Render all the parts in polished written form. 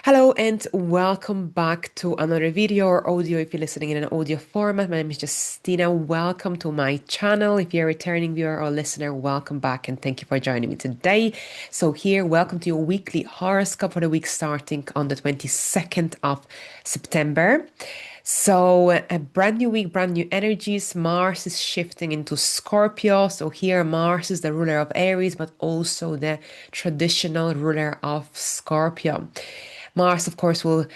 Hello and welcome back to another video or audio if you're listening in an audio format. My name is Justyna. Welcome to my channel. If you're a returning viewer or listener, welcome back and thank you for joining me today. So here, welcome to your weekly horoscope for the week starting on the 22nd of September. So a brand new week, brand new energies. Mars is shifting into Scorpio. So here Mars is the ruler of Aries, but also the traditional ruler of Scorpio. Mars, of course, will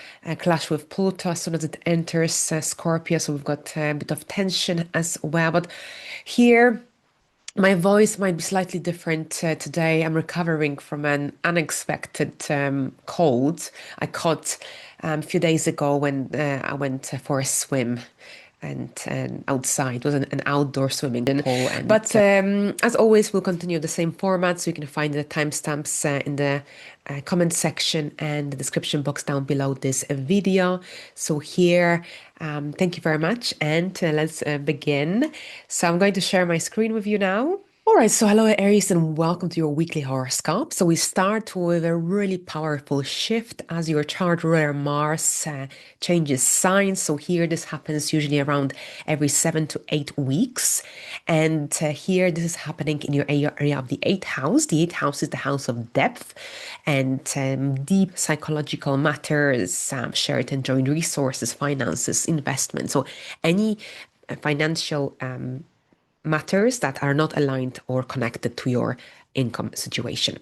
clash with Pluto as soon as it enters Scorpio. So we've got a bit of tension as well. But here, my voice might be slightly different today. I'm recovering from an unexpected cold I caught a few days ago when I went for a swim and outside. It was an outdoor swimming pool. But as always, we'll continue the same format. So you can find the timestamps in the comment section and the description box down below this video. So here, thank you very much. And let's begin. So I'm going to share my screen with you now. All right, so hello Aries and welcome to your weekly horoscope. So we start with a really powerful shift as your chart ruler Mars changes signs. So here this happens usually around every 7 to 8 weeks. And here this is happening in your area of the eighth house. The eighth house is the house of depth and deep psychological matters, shared and joint resources, finances, investment. So any financial matters that are not aligned or connected to your income situation.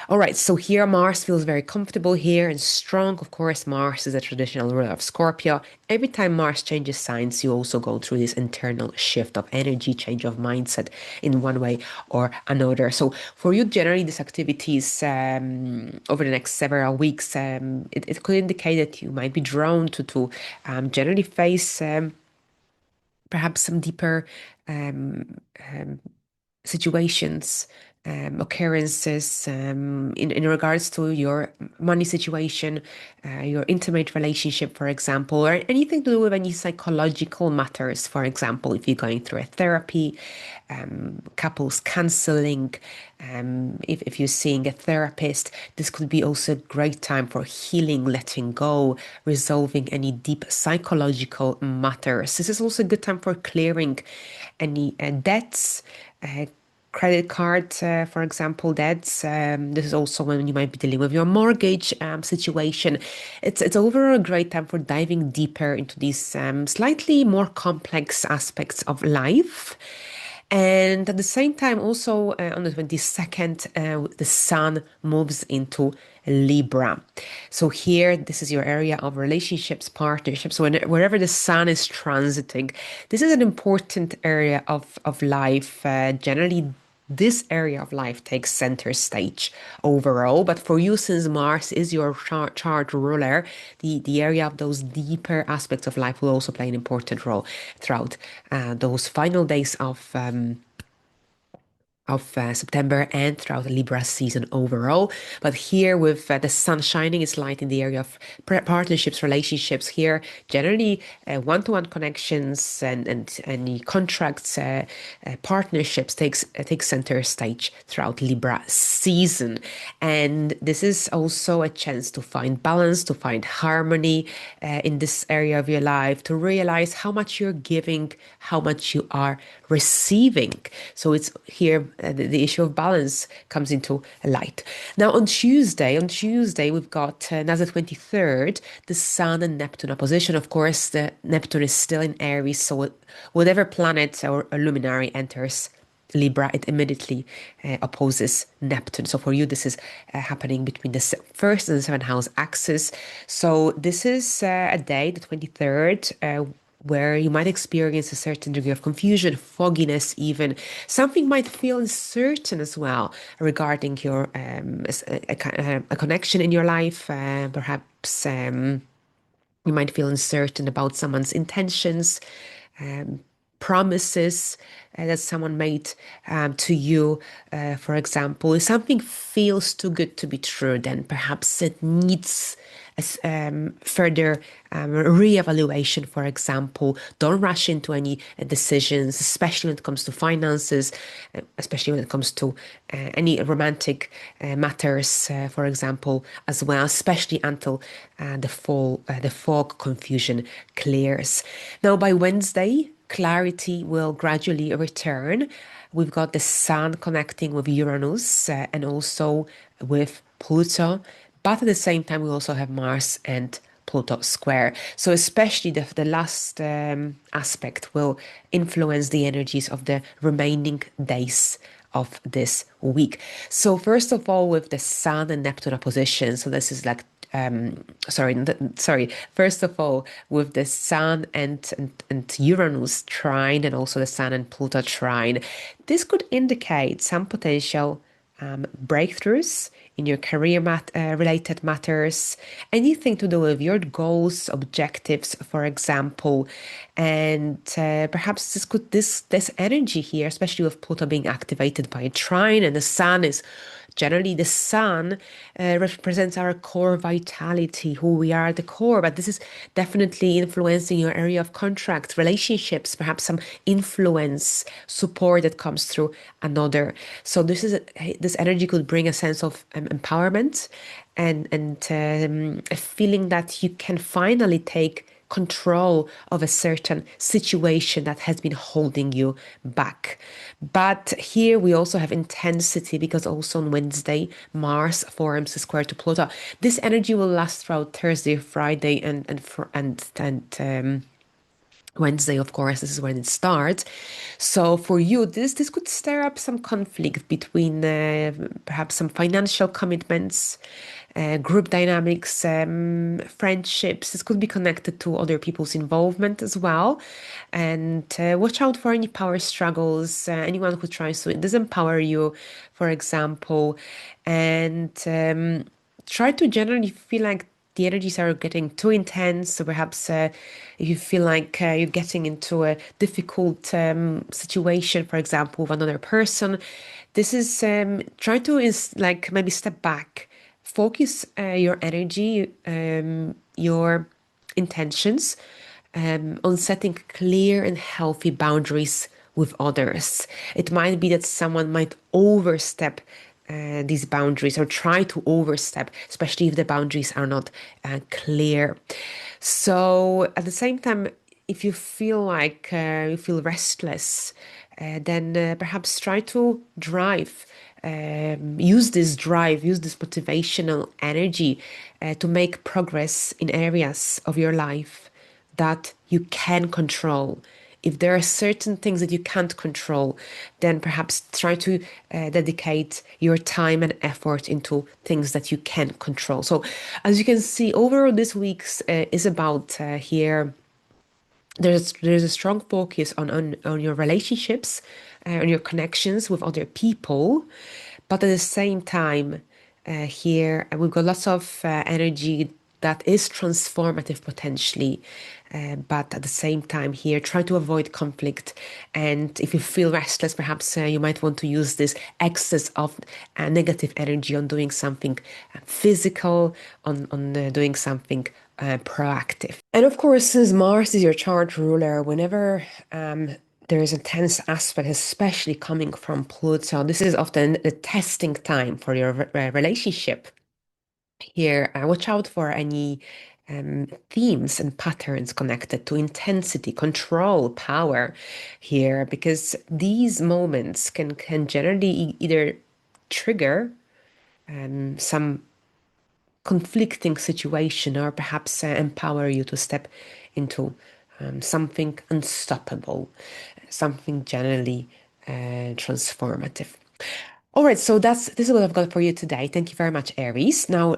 All right, so here Mars feels very comfortable here and strong. Of course, Mars is a traditional ruler of Scorpio. Every time Mars changes signs, you also go through this internal shift of energy, change of mindset in one way or another. So for you, generally, these activities over the next several weeks, it could indicate that you might be drawn to generally face perhaps some deeper situations, occurrences in regards to your money situation, your intimate relationship, for example, or anything to do with any psychological matters. For example, if you're going through a therapy, couples counseling, if you're seeing a therapist, this could be also a great time for healing, letting go, resolving any deep psychological matters. This is also a good time for clearing any debts, credit card, for example, debts. This is also when you might be dealing with your mortgage situation. It's overall a great time for diving deeper into these slightly more complex aspects of life. And at the same time, also on the 22nd, the sun moves into Libra. So here, this is your area of relationships, partnerships. So wherever the sun is transiting, this is an important area of life. Generally, this area of life takes center stage overall. But for you, since Mars is your chart ruler, the area of those deeper aspects of life will also play an important role throughout those final days of September and throughout the Libra season overall. But here with the sun shining its light in the area of partnerships, relationships here, generally one-to-one connections and any contracts, partnerships takes center stage throughout Libra season. And this is also a chance to find balance, to find harmony in this area of your life, to realize how much you're giving, how much you are receiving. So it's here the issue of balance comes into light. Now on Tuesday, we've got as the 23rd, the Sun and Neptune opposition. Of course, the Neptune is still in Aries, so whatever planet or luminary enters Libra, it immediately opposes Neptune. So for you, this is happening between the first and the seventh house axis. So this is a day, the 23rd, where you might experience a certain degree of confusion, fogginess, even. Something might feel uncertain as well regarding your a connection in your life. Perhaps you might feel uncertain about someone's intentions. promises that someone made to you, for example, if something feels too good to be true, then perhaps it needs further reevaluation, for example. Don't rush into any decisions, especially when it comes to finances, especially when it comes to any romantic matters, for example, as well, especially until the fog confusion clears. Now, by Wednesday, clarity will gradually return. We've got the Sun connecting with Uranus and also with Pluto, but at the same time, we also have Mars and Pluto square. So especially the last aspect will influence the energies of the remaining days of this week. So first of all, with the Sun and Neptune opposition, so this is like sorry. First of all, with the Sun and Uranus trine, and also the Sun and Pluto trine, this could indicate some potential breakthroughs in your career related matters, anything to do with your goals, objectives, for example, and perhaps this energy here, especially with Pluto being activated by a trine, and the Sun is generally the Sun represents our core vitality, who we are at the core, but this is definitely influencing your area of contracts, relationships, perhaps some influence, support that comes through another. So this energy could bring a sense of empowerment and a feeling that you can finally take control of a certain situation that has been holding you back. But here we also have intensity because also on Wednesday, Mars forms a square to Pluto. This energy will last throughout Thursday, Friday, and Wednesday, of course, this is when it starts. So for you, this could stir up some conflict between perhaps some financial commitments, group dynamics, friendships. This could be connected to other people's involvement as well. And watch out for any power struggles, anyone who tries to disempower you, for example. And try to generally feel like the energies are getting too intense. So perhaps if you feel like you're getting into a difficult situation, for example, with another person, this is try to like maybe step back, focus your energy, your intentions on setting clear and healthy boundaries with others. It might be that someone might overstep these boundaries or try to overstep, especially if the boundaries are not clear. So at the same time, if you feel like you feel restless, then perhaps try to use this motivational energy to make progress in areas of your life that you can control. If there are certain things that you can't control, then perhaps try to dedicate your time and effort into things that you can control. So, as you can see, overall, this week's is about here. There's a strong focus on your relationships, on your connections with other people, but at the same time, here we've got lots of energy that is transformative potentially, but at the same time here try to avoid conflict. And if you feel restless, perhaps you might want to use this excess of negative energy on doing something physical, on doing something proactive. And of course, since Mars is your chart ruler, whenever there is a tense aspect, especially coming from Pluto, this is often the testing time for your relationship. Here, watch out for any themes and patterns connected to intensity, control, power here, because these moments can generally either trigger some conflicting situation or perhaps empower you to step into something unstoppable, something generally transformative. All right, so this is what I've got for you today. Thank you very much, Aries. Now,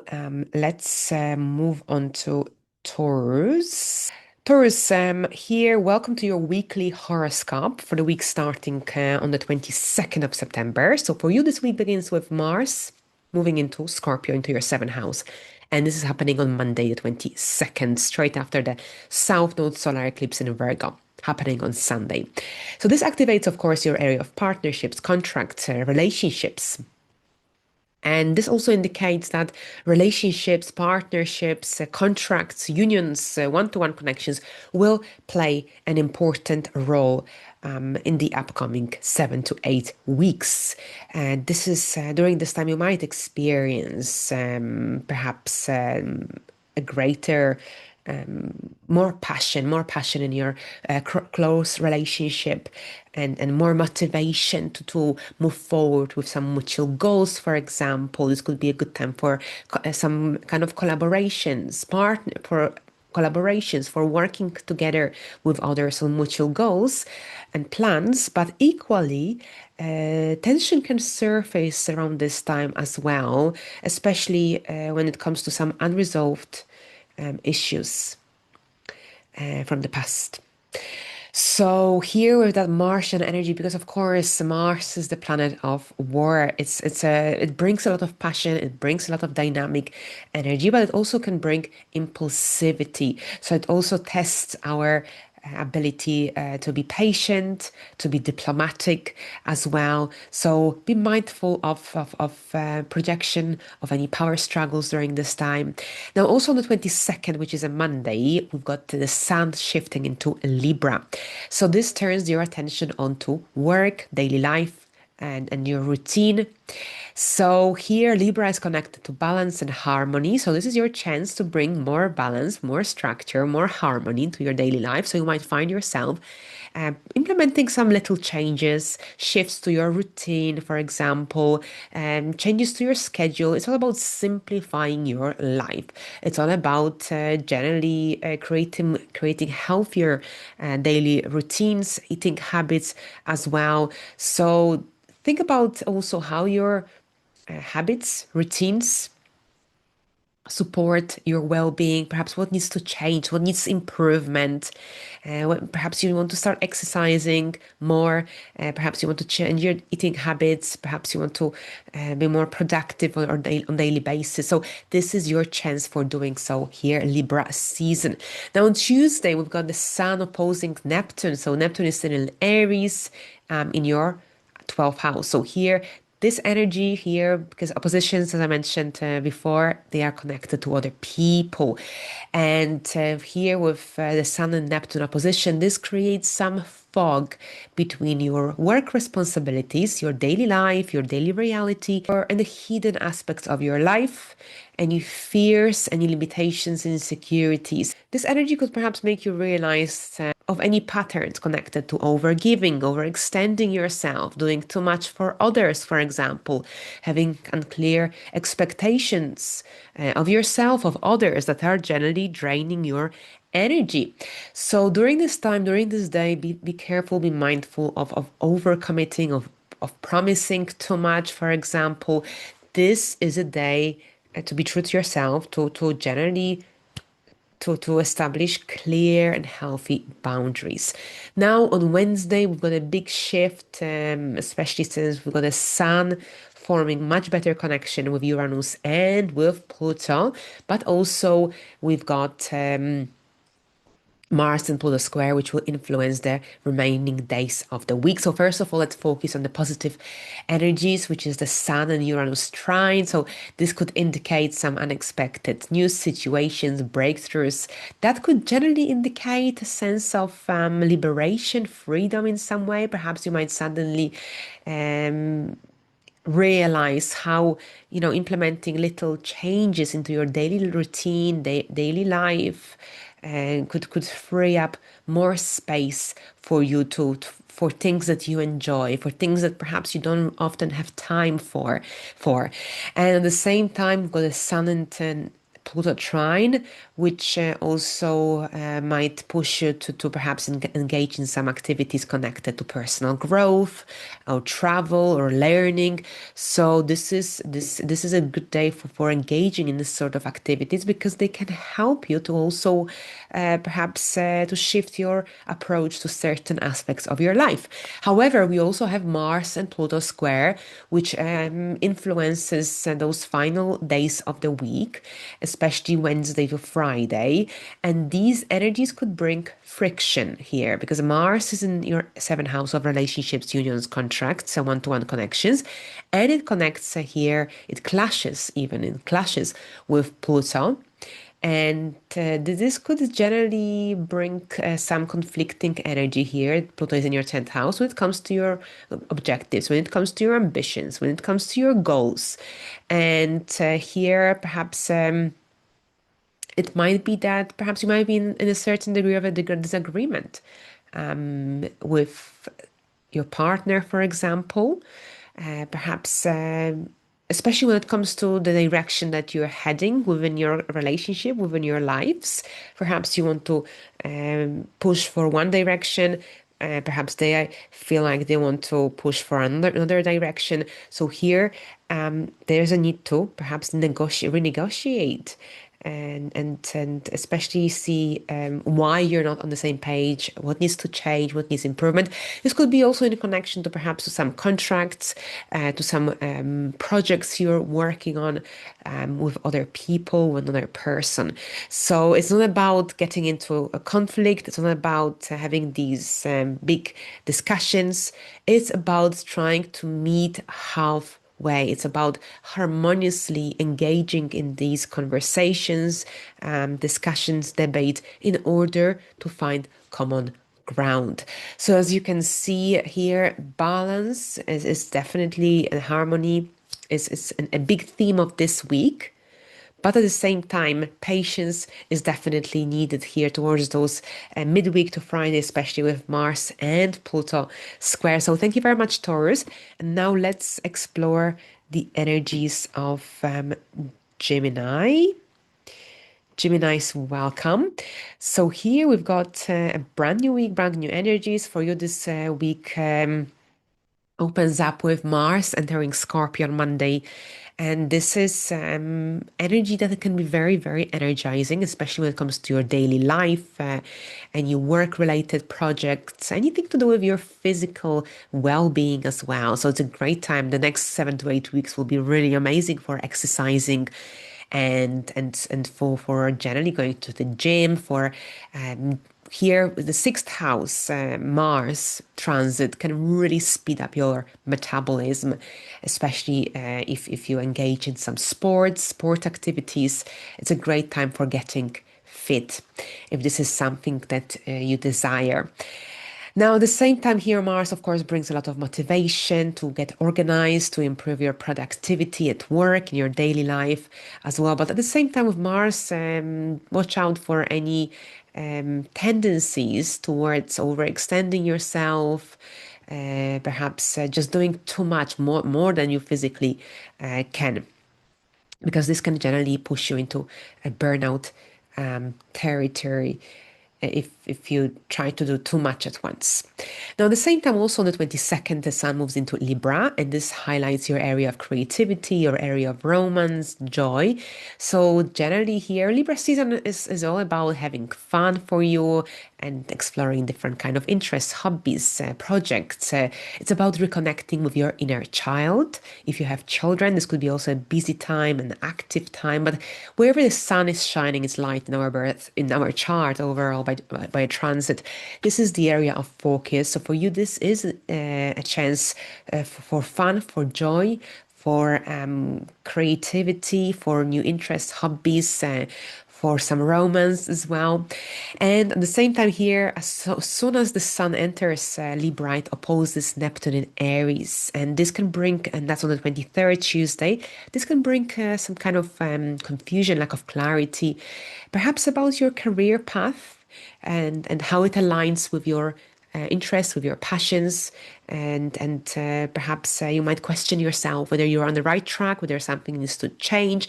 let's move on to Taurus. Taurus, here, welcome to your weekly horoscope for the week starting on the 22nd of September. So for you, this week begins with Mars moving into Scorpio, into your seventh house. And this is happening on Monday, the 22nd, straight after the South Node solar eclipse in Virgo. happening on Sunday. So this activates, of course, your area of partnerships, contracts, relationships. And this also indicates that relationships, partnerships, contracts, unions, one-to-one connections will play an important role in the upcoming 7 to 8 weeks. And this is during this time you might experience perhaps a greater more passion in your close relationship, and more motivation to move forward with some mutual goals. For example, this could be a good time for some kind of collaborations for working together with others on mutual goals and plans. But equally, tension can surface around this time as well, especially when it comes to some unresolved issues from the past. So here with that Martian energy, because of course Mars is the planet of war. It brings a lot of passion, it brings a lot of dynamic energy, but it also can bring impulsivity. So it also tests our ability to be patient, to be diplomatic as well. So be mindful of projection of any power struggles during this time. Now, also on the 22nd, which is a Monday, we've got the Sun shifting into Libra. So this turns your attention onto work, daily life, and your routine. So here Libra is connected to balance and harmony. So this is your chance to bring more balance, more structure, more harmony into your daily life. So you might find yourself implementing some little changes, shifts to your routine, for example, changes to your schedule. It's all about simplifying your life. It's all about generally creating healthier daily routines, eating habits as well. So think about also how your habits, routines support your well-being, perhaps what needs to change, what needs improvement. Perhaps you want to start exercising more, perhaps you want to change your eating habits, perhaps you want to be more productive on daily basis. So this is your chance for doing so here, Libra season. Now on Tuesday, we've got the Sun opposing Neptune. So Neptune is still in Aries, in your 12th house. So here, this energy here, because oppositions, as I mentioned before, they are connected to other people. And here with the Sun and Neptune opposition, this creates some fog between your work responsibilities, your daily life, your daily reality, and the hidden aspects of your life, any fears, any limitations, insecurities. This energy could perhaps make you realize of any patterns connected to overgiving, overextending yourself, doing too much for others, for example, having unclear expectations of yourself, of others that are generally draining your energy. So during this time, during this day, be careful, be mindful of overcommitting, of promising too much, for example. This is a day to be true to yourself, to generally to establish clear and healthy boundaries. Now on Wednesday, we've got a big shift, especially since we've got a Sun forming much better connection with Uranus and with Pluto, but also we've got Mars and Pluto square, which will influence the remaining days of the week. So first of all, let's focus on the positive energies, which is the Sun and Uranus trine. So this could indicate some unexpected news situations, breakthroughs that could generally indicate a sense of liberation, freedom in some way. Perhaps you might suddenly realize how implementing little changes into your daily routine, daily life, and could free up more space for you for things that you enjoy, for things that perhaps you don't often have time for. And at the same time, we've got the Sun and Pluto trine, which also might push you to perhaps engage in some activities connected to personal growth or travel or learning. So this is a good day for engaging in this sort of activities, because they can help you to also perhaps to shift your approach to certain aspects of your life. However, we also have Mars and Pluto square, which influences those final days of the week, especially Wednesday to Friday. And these energies could bring friction here because Mars is in your seventh house of relationships, unions, contracts, and one-to-one connections. And it connects here, it clashes, even it clashes with Pluto. And this could generally bring some conflicting energy here. Pluto is in your 10th house when it comes to your objectives, when it comes to your ambitions, when it comes to your goals. And here, perhaps it might be that perhaps you might be in a certain degree of a disagreement with your partner, for example. Perhaps, especially when it comes to the direction that you're heading within your relationship, within your lives. Perhaps you want to push for one direction. Perhaps they feel like they want to push for another direction. So here, there's a need to perhaps renegotiate and especially see why you're not on the same page, what needs to change, what needs improvement. This could be also in connection to perhaps to some contracts, to some projects you're working on with other people, with another person. So it's not about getting into a conflict. It's not about having these big discussions. It's about trying to meet halfway. It's about harmoniously engaging in these conversations, discussions, debate in order to find common ground. So as you can see here, balance is definitely and harmony is a big theme of this week. But at the same time, patience is definitely needed here towards those midweek to Friday, especially with Mars and Pluto square. So thank you very much, Taurus. And now let's explore the energies of Gemini. Gemini's welcome. So here we've got a brand new week, brand new energies for you this week. Opens up with Mars entering Scorpio on Monday. And this is energy that can be very, very energizing, especially when it comes to your daily life and your work related projects, anything to do with your physical well being as well. So it's a great time. The next 7 to 8 weeks will be really amazing for exercising and for generally going to the gym, for here the sixth house Mars transit can really speed up your metabolism, especially if you engage in some sport activities. It's a great time for getting fit if this is something that you desire. Now, at the same time here, Mars, of course, brings a lot of motivation to get organized, to improve your productivity at work, in your daily life as well. But at the same time with Mars, watch out for any tendencies towards overextending yourself, perhaps just doing too much, more than you physically can, because this can generally push you into a burnout territory if you try to do too much at once. Now, at the same time, also on the 22nd, the sun moves into Libra, and this highlights your area of creativity, your area of romance, joy. So generally here, Libra season is all about having fun for you and exploring different kind of interests, hobbies, projects. It's about reconnecting with your inner child. If you have children, this could be also a busy time, an active time, but wherever the sun is shining its light in our birth, in our chart overall by a transit, this is the area of focus. So for you, this is a chance for fun, for joy, for creativity, for new interests, hobbies, for some romance as well. And at the same time here, as soon as the sun enters Libra, it opposes Neptune in Aries. And this can bring, and that's on the 23rd, Tuesday, this can bring some kind of confusion, lack of clarity, perhaps about your career path and how it aligns with your interests, with your passions, and perhaps you might question yourself whether you're on the right track, whether something needs to change.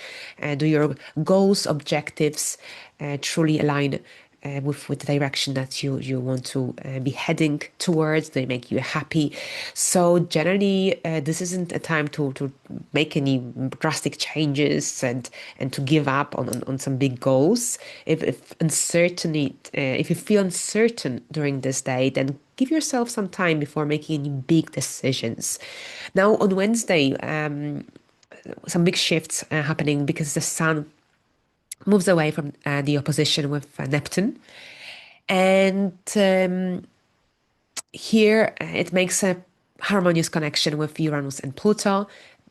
Do your goals, objectives truly align with the direction that you want to be heading towards? They make you happy. So generally, this isn't a time to make any drastic changes and to give up on some big goals. If uncertainty, if you feel uncertain during this day, then give yourself some time before making any big decisions. Now on Wednesday, some big shifts happening because the sun moves away from the opposition with Neptune. And here it makes a harmonious connection with Uranus and Pluto.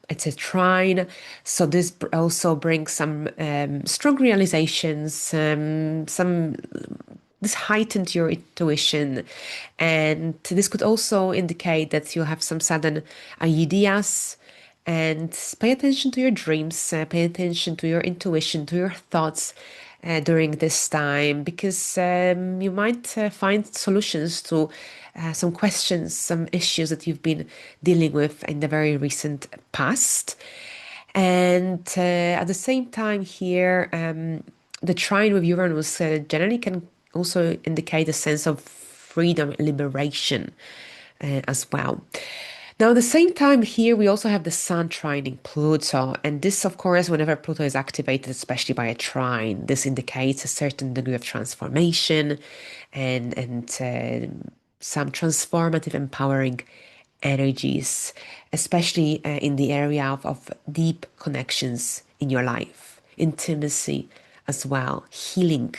It's a trine, so this also brings some strong realizations, some this heightened your intuition, and this could also indicate that you have some sudden ideas. And pay attention to your dreams, pay attention to your intuition, to your thoughts during this time, because you might find solutions to some questions, some issues that you've been dealing with in the very recent past. And at the same time, here, the trine with Uranus generally can also indicate a sense of freedom, liberation as well. Now, at the same time, here we also have the Sun trining Pluto, and this, of course, whenever Pluto is activated, especially by a trine, this indicates a certain degree of transformation and some transformative, empowering energies, especially in the area of deep connections in your life, intimacy as well, healing.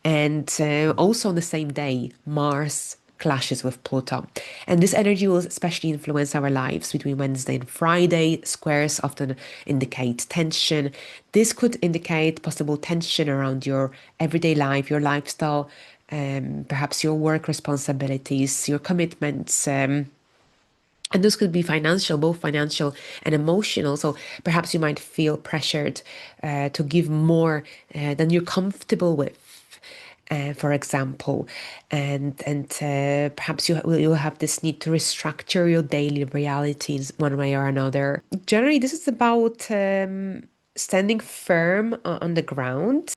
And also on the same day, Mars clashes with Pluto. And this energy will especially influence our lives between Wednesday and Friday. Squares often indicate tension. This could indicate possible tension around your everyday life, your lifestyle, perhaps your work responsibilities, your commitments. And this could be financial, both financial and emotional. So perhaps you might feel pressured to give more than you're comfortable with. For example, and perhaps you'll have this need to restructure your daily realities one way or another. Generally, this is about standing firm on the ground,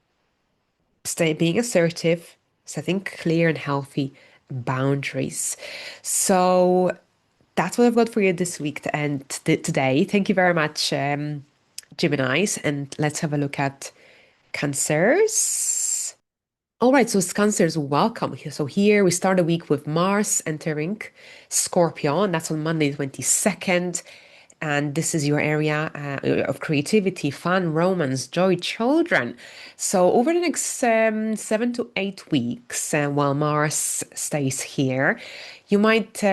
being assertive, setting clear and healthy boundaries. So that's what I've got for you this week and today. Thank you very much, Geminis, and let's have a look at Cancers. All right, so Cancers, welcome. So here we start the week with Mars entering Scorpio, and that's on Monday, 22nd. And this is your area of creativity, fun, romance, joy, children. So over the next 7 to 8 weeks, while Mars stays here, you might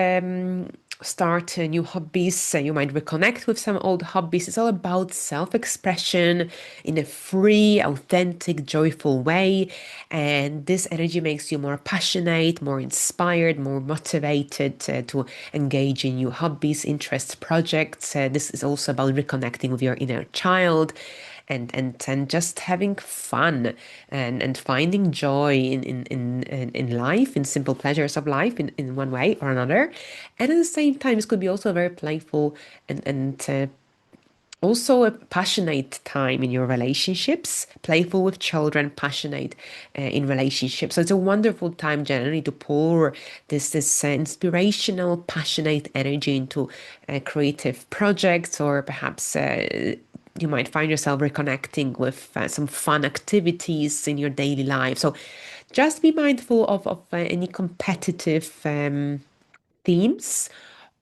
start new hobbies. You might reconnect with some old hobbies. It's all about self-expression in a free, authentic, joyful way. And this energy makes you more passionate, more inspired, more motivated to engage in new hobbies, interests, projects. This is also about reconnecting with your inner child and just having fun and finding joy in life, in simple pleasures of life in one way or another. And at the same time, this could be also very playful and also a passionate time in your relationships, playful with children, passionate in relationships. So it's a wonderful time generally to pour this inspirational, passionate energy into creative projects, or perhaps you might find yourself reconnecting with some fun activities in your daily life. So just be mindful of any competitive themes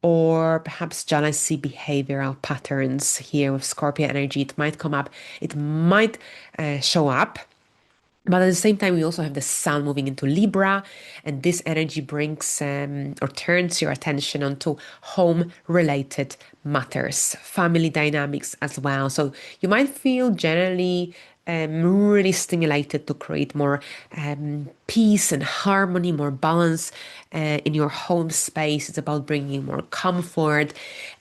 or perhaps jealousy behavioral patterns here with Scorpio energy. It might come up, it might show up. But at the same time, we also have the sun moving into Libra, and this energy brings or turns your attention onto home related matters, family dynamics as well. So you might feel generally really stimulated to create more peace and harmony, more balance in your home space. It's about bringing more comfort.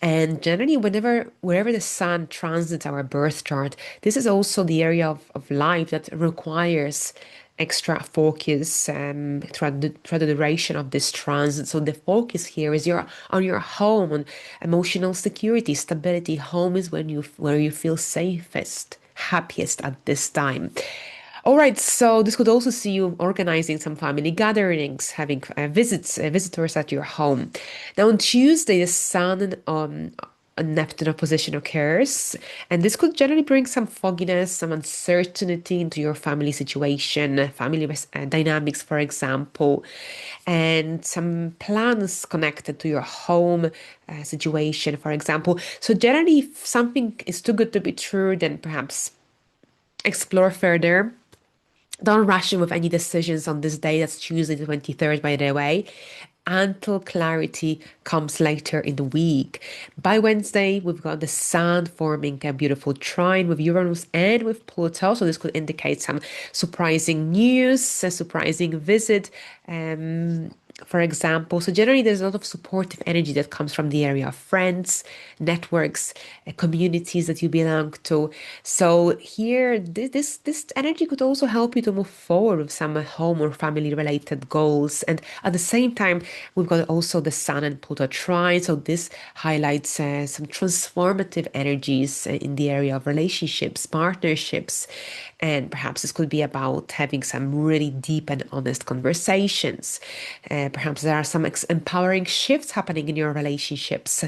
And generally, wherever the sun transits our birth chart, this is also the area of life that requires extra focus throughout the duration of this transit. So the focus here is on your home, on emotional security, stability. Home is where you feel safest, happiest at this time. All right, so this could also see you organizing some family gatherings, having visitors at your home. Now on Tuesday, the Sun a Neptune opposition occurs, and this could generally bring some fogginess, some uncertainty into your family situation, family dynamics, for example, and some plans connected to your home situation, for example. So generally, if something is too good to be true, then perhaps explore further. Don't rush in with any decisions on this day. That's Tuesday, the 23rd, by the way, until clarity comes later in the week. By Wednesday, we've got the Sun forming a beautiful trine with Uranus and with Pluto. So this could indicate some surprising news, a surprising visit. For example. So generally, there's a lot of supportive energy that comes from the area of friends, networks, communities that you belong to. So here, this energy could also help you to move forward with some home or family related goals. And at the same time, we've got also the Sun and Pluto trine. So this highlights some transformative energies in the area of relationships, partnerships, and perhaps this could be about having some really deep and honest conversations. Perhaps there are some empowering shifts happening in your relationships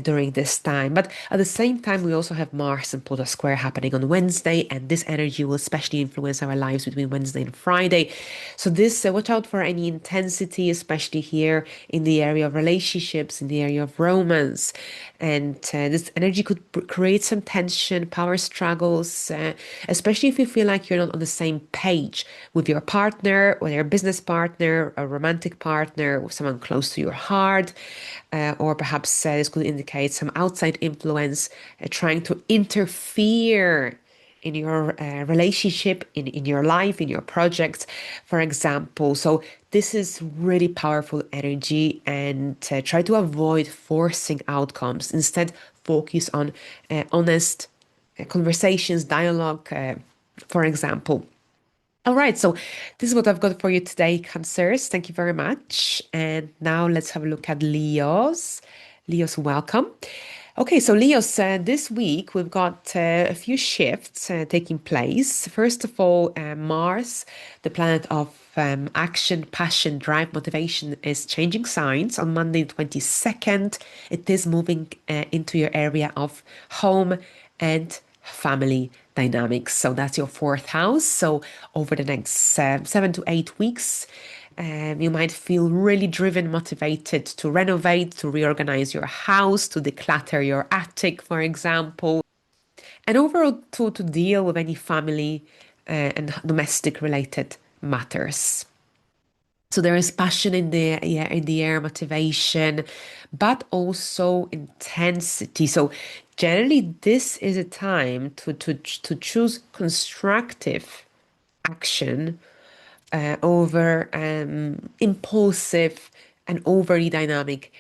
during this time. But at the same time, we also have Mars and Pluto square happening on Wednesday, and this energy will especially influence our lives between Wednesday and Friday. So this, watch out for any intensity, especially here in the area of relationships, in the area of romance. And this energy could create some tension, power struggles, especially if you feel like you're not on the same page with your partner, or your business partner, a romantic partner, or someone close to your heart. Or perhaps this could indicate some outside influence trying to interfere in your relationship, in your life, in your projects, for example. So this is really powerful energy, and try to avoid forcing outcomes. Instead, focus on honest conversations, dialogue, for example. All right, so this is what I've got for you today, Cancers. Thank you very much. And now let's have a look at Leos. Leos, welcome. Okay, so Leos, this week we've got a few shifts taking place. First of all, Mars, the planet of action, passion, drive, motivation, is changing signs on Monday, the 22nd. It is moving into your area of home and family dynamics. So that's your fourth house. So over the next 7 to 8 weeks, you might feel really driven, motivated to renovate, to reorganize your house, to declutter your attic, for example, and overall to deal with any family and domestic related matters. So there is passion in the, yeah, in the air, motivation, but also intensity. So generally, this is a time to choose constructive action over impulsive and overly dynamic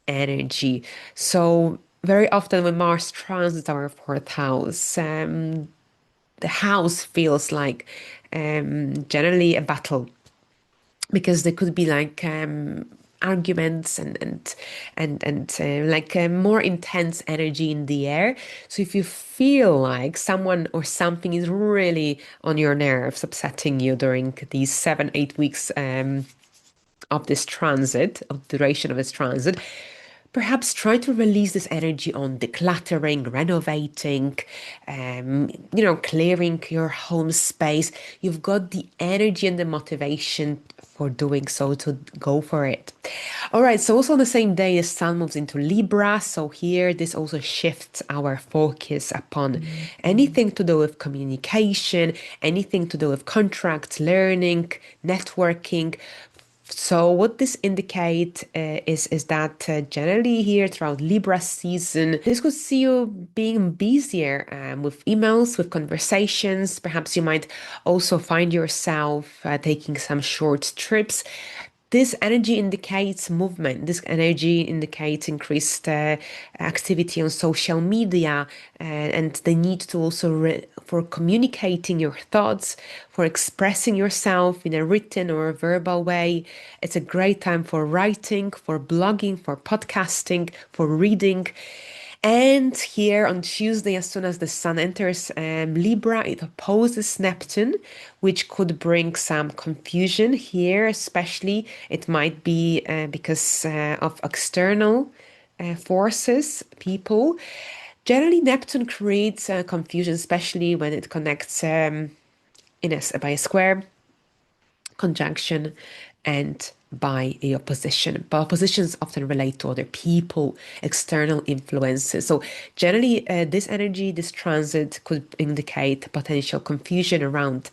energy. So very often when Mars transits our fourth house, the house feels like generally a battle, because there could be like arguments and like more intense energy in the air. So if you feel like someone or something is really on your nerves, upsetting you during these 7, 8 weeks of this transit, of the duration of this transit, perhaps try to release this energy on decluttering, renovating, clearing your home space. You've got the energy and the motivation for doing so, to go for it. All right, so also on the same day, the sun moves into Libra. So here, this also shifts our focus upon anything to do with communication, anything to do with contracts, learning, networking. So what this indicates is that generally here throughout Libra season, this could see you being busier with emails, with conversations. Perhaps you might also find yourself taking some short trips. This energy indicates movement. This energy indicates increased activity on social media, and the need to also for communicating your thoughts, for expressing yourself in a written or a verbal way. It's a great time for writing, for blogging, for podcasting, for reading. And here on Tuesday, as soon as the sun enters Libra, it opposes Neptune, which could bring some confusion here, especially. It might be because of external forces, people. Generally, Neptune creates confusion, especially when it connects by a square, conjunction, and by a opposition. But oppositions often relate to other people, external influences. So generally, this energy, this transit could indicate potential confusion around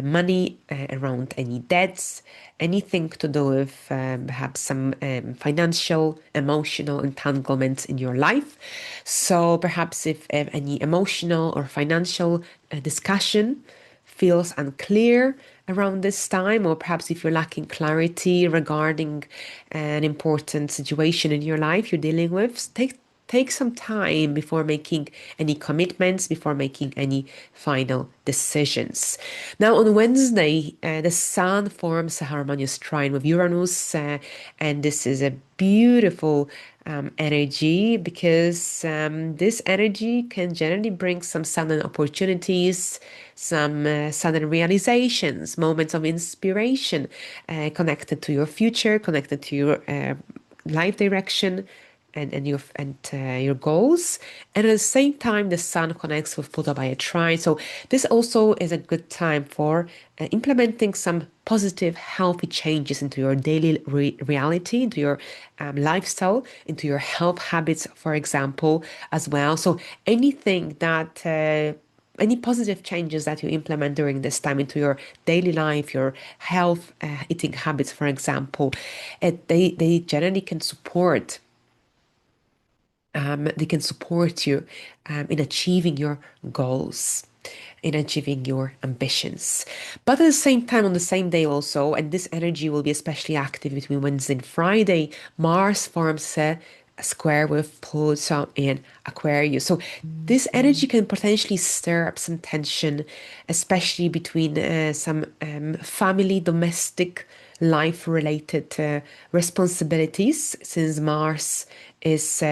money, around any debts, anything to do with perhaps some financial, emotional entanglements in your life. So perhaps if any emotional or financial discussion feels unclear around this time, or perhaps if you're lacking clarity regarding an important situation in your life you're dealing with, take some time before making any commitments, before making any final decisions. Now, on Wednesday, the Sun forms a harmonious trine with Uranus, and this is a beautiful energy because this energy can generally bring some sudden opportunities, some sudden realizations, moments of inspiration connected to your future, connected to your life direction and your goals. And at the same time, the Sun connects with Pluto by a trine. So this also is a good time for implementing some positive, healthy changes into your daily reality, into your lifestyle, into your health habits, for example, as well. So anything that any positive changes that you implement during this time into your daily life, your health, eating habits, for example, they generally can support you in achieving your goals, in achieving your ambitions. But at the same time, on the same day also, and this energy will be especially active between Wednesday and Friday, Mars forms a square with Pluto in Aquarius. So this energy can potentially stir up some tension, especially between some family, domestic life related responsibilities, since Mars is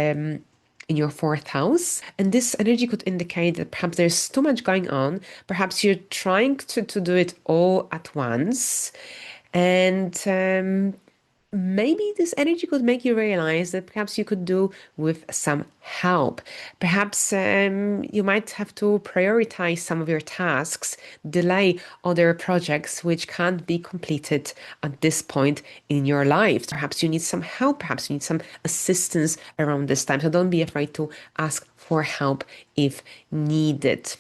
in your fourth house. And this energy could indicate that perhaps there's too much going on. Perhaps you're trying to do it all at once. And maybe this energy could make you realize that perhaps you could do with some help. Perhaps you might have to prioritize some of your tasks, delay other projects which can't be completed at this point in your life. Perhaps you need some help, perhaps you need some assistance around this time. So don't be afraid to ask for help if needed.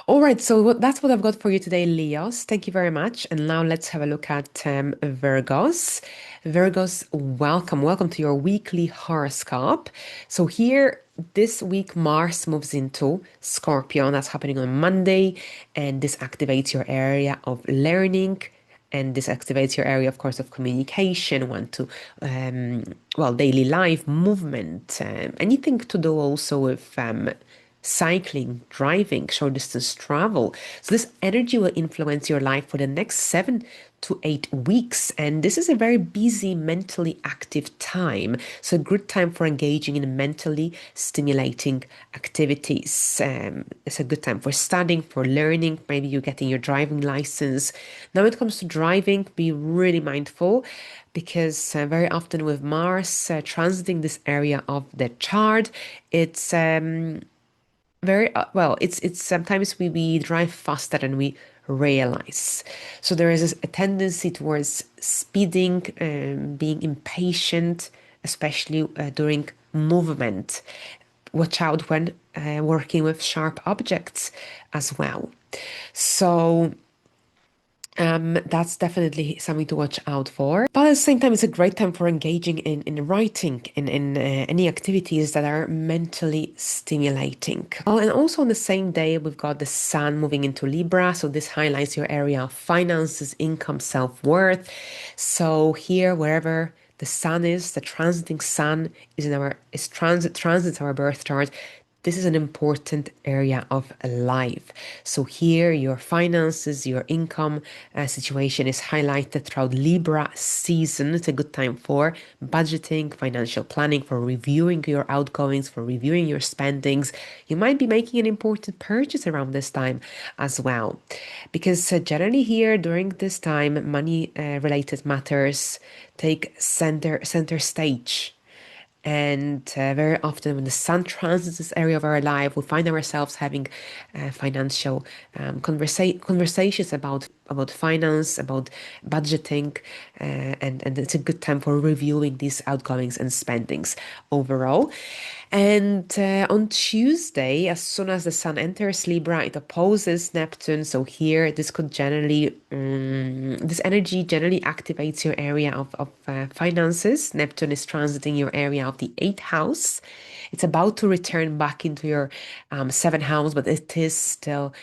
All right, so that's what I've got for you today, Leos. Thank you very much. And now let's have a look at Virgos. Virgos, welcome. Welcome to your weekly horoscope. So here, this week, Mars moves into Scorpio. That's happening on Monday. And this activates your area of learning. And this activates your area, of course, of communication, daily life, movement, anything to do also with cycling, driving, short distance travel. So this energy will influence your life for the next 7 to 8 weeks. And this is a very busy, mentally active time. So a good time for engaging in mentally stimulating activities. It's a good time for studying, for learning. Maybe you're getting your driving license. Now, when it comes to driving, be really mindful because very often with Mars transiting this area of the chart, it's it's sometimes we drive faster than we realize. So there is a tendency towards speeding, being impatient, especially during movement. Watch out when working with sharp objects as well. So that's definitely something to watch out for. But at the same time, it's a great time for engaging in writing, in any activities that are mentally stimulating. Oh, and also on the same day, we've got the Sun moving into Libra. So this highlights your area of finances, income, self-worth. So here, wherever the Sun is, the transiting Sun transits our birth chart. This is an important area of life. So here, your finances, your income situation is highlighted throughout Libra season. It's a good time for budgeting, financial planning, for reviewing your outgoings, for reviewing your spendings. You might be making an important purchase around this time as well. Because generally here, during this time, money related matters take center stage. And very often, when the Sun transits this area of our life, we find ourselves having financial conversations about about finance, about budgeting, and it's a good time for reviewing these outgoings and spendings overall. And on Tuesday, as soon as the Sun enters Libra, it opposes Neptune. So here, this could generally, this energy generally activates your area of finances. Neptune is transiting your area of the eighth house. It's about to return back into your seventh house, but it is still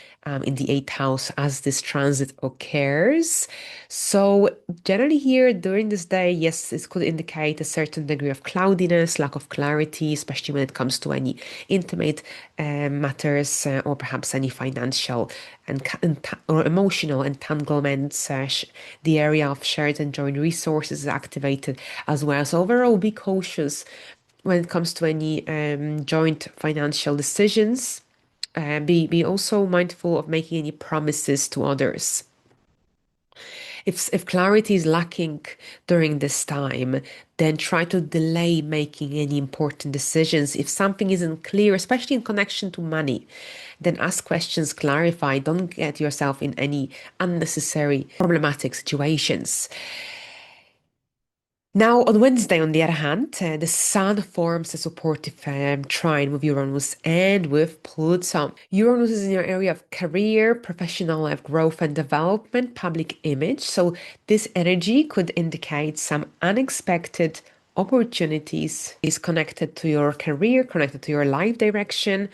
in the eighth house as this transit occurs. So generally here during this day, yes, this could indicate a certain degree of cloudiness, lack of clarity, especially when it comes to any intimate matters or perhaps any financial or emotional entanglements. The area of shared and joint resources is activated as well. So overall, be cautious when it comes to any joint financial decisions. Be also mindful of making any promises to others. If clarity is lacking during this time, then try to delay making any important decisions. If something isn't clear, especially in connection to money, then ask questions, clarify. Don't get yourself in any unnecessary problematic situations. Now, on Wednesday, on the other hand, the Sun forms a supportive trine with Uranus and with Pluto. Uranus is in your area of career, professional life growth and development, public image. So, this energy could indicate some unexpected opportunities is connected to your career, connected to your life direction,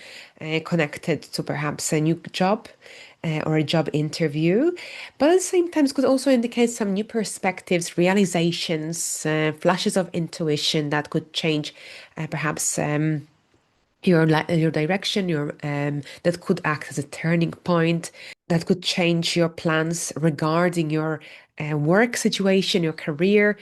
connected to perhaps a new job or a job interview, but at the same time, it could also indicate some new perspectives, realizations, flashes of intuition that could change perhaps your direction, your that could act as a turning point, that could change your plans regarding your work situation, your career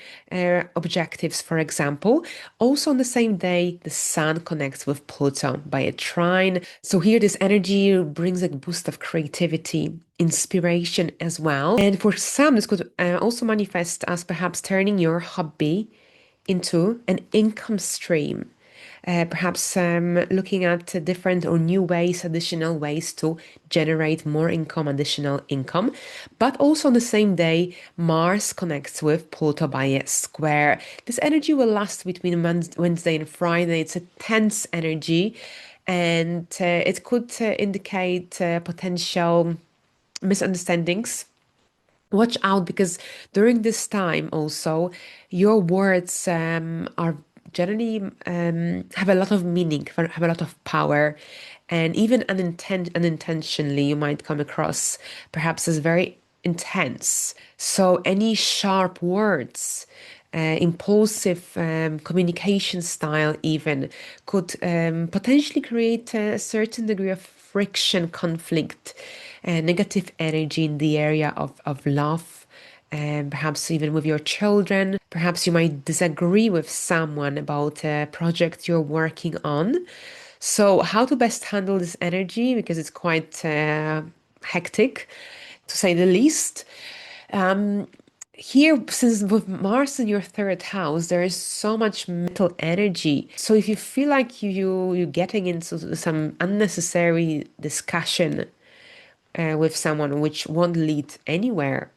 objectives, for example. Also on the same day, the Sun connects with Pluto by a trine. So here this energy brings a boost of creativity, inspiration as well. And for some, this could also manifest as perhaps turning your hobby into an income stream. Perhaps looking at different or new ways, additional ways to generate more income, additional income. But also on the same day, Mars connects with Pluto by a square. This energy will last between Wednesday and Friday. It's a tense energy, and it could indicate potential misunderstandings. Watch out, because during this time also your words are generally have a lot of meaning, have a lot of power, and even unintentionally you might come across perhaps as very intense. So any sharp words, impulsive communication style even could potentially create a certain degree of friction, conflict, negative energy in the area of love, and perhaps even with your children. Perhaps you might disagree with someone about a project you're working on. So, how to best handle this energy, because it's quite hectic, to say the least. Here, since with Mars in your third house, there is so much mental energy. So if you feel like you're getting into some unnecessary discussion with someone which won't lead anywhere,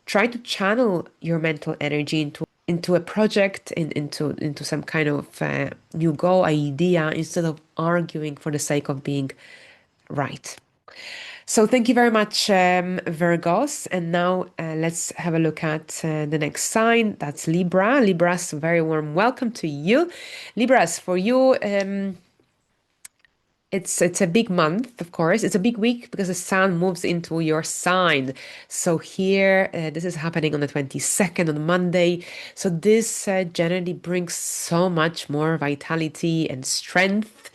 try to channel your mental energy into a project, into some kind of new goal idea, instead of arguing for the sake of being right. So thank you very much, Virgos. And now let's have a look at the next sign. That's Libra. Libras, very warm welcome to you. Libras, for you, it's a big month, of course. It's a big week because the Sun moves into your sign. So here, this is happening on the 22nd on Monday. So this generally brings so much more vitality and strength,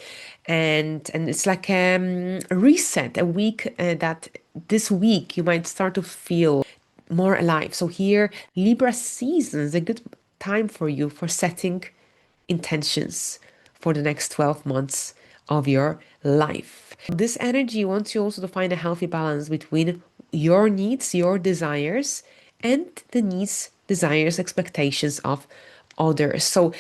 and it's like a reset, a week that this week you might start to feel more alive. So here, Libra season is a good time for you for setting intentions for the next 12 months of your life. This energy wants you also to find a healthy balance between your needs, your desires, and the needs, desires, expectations of others. So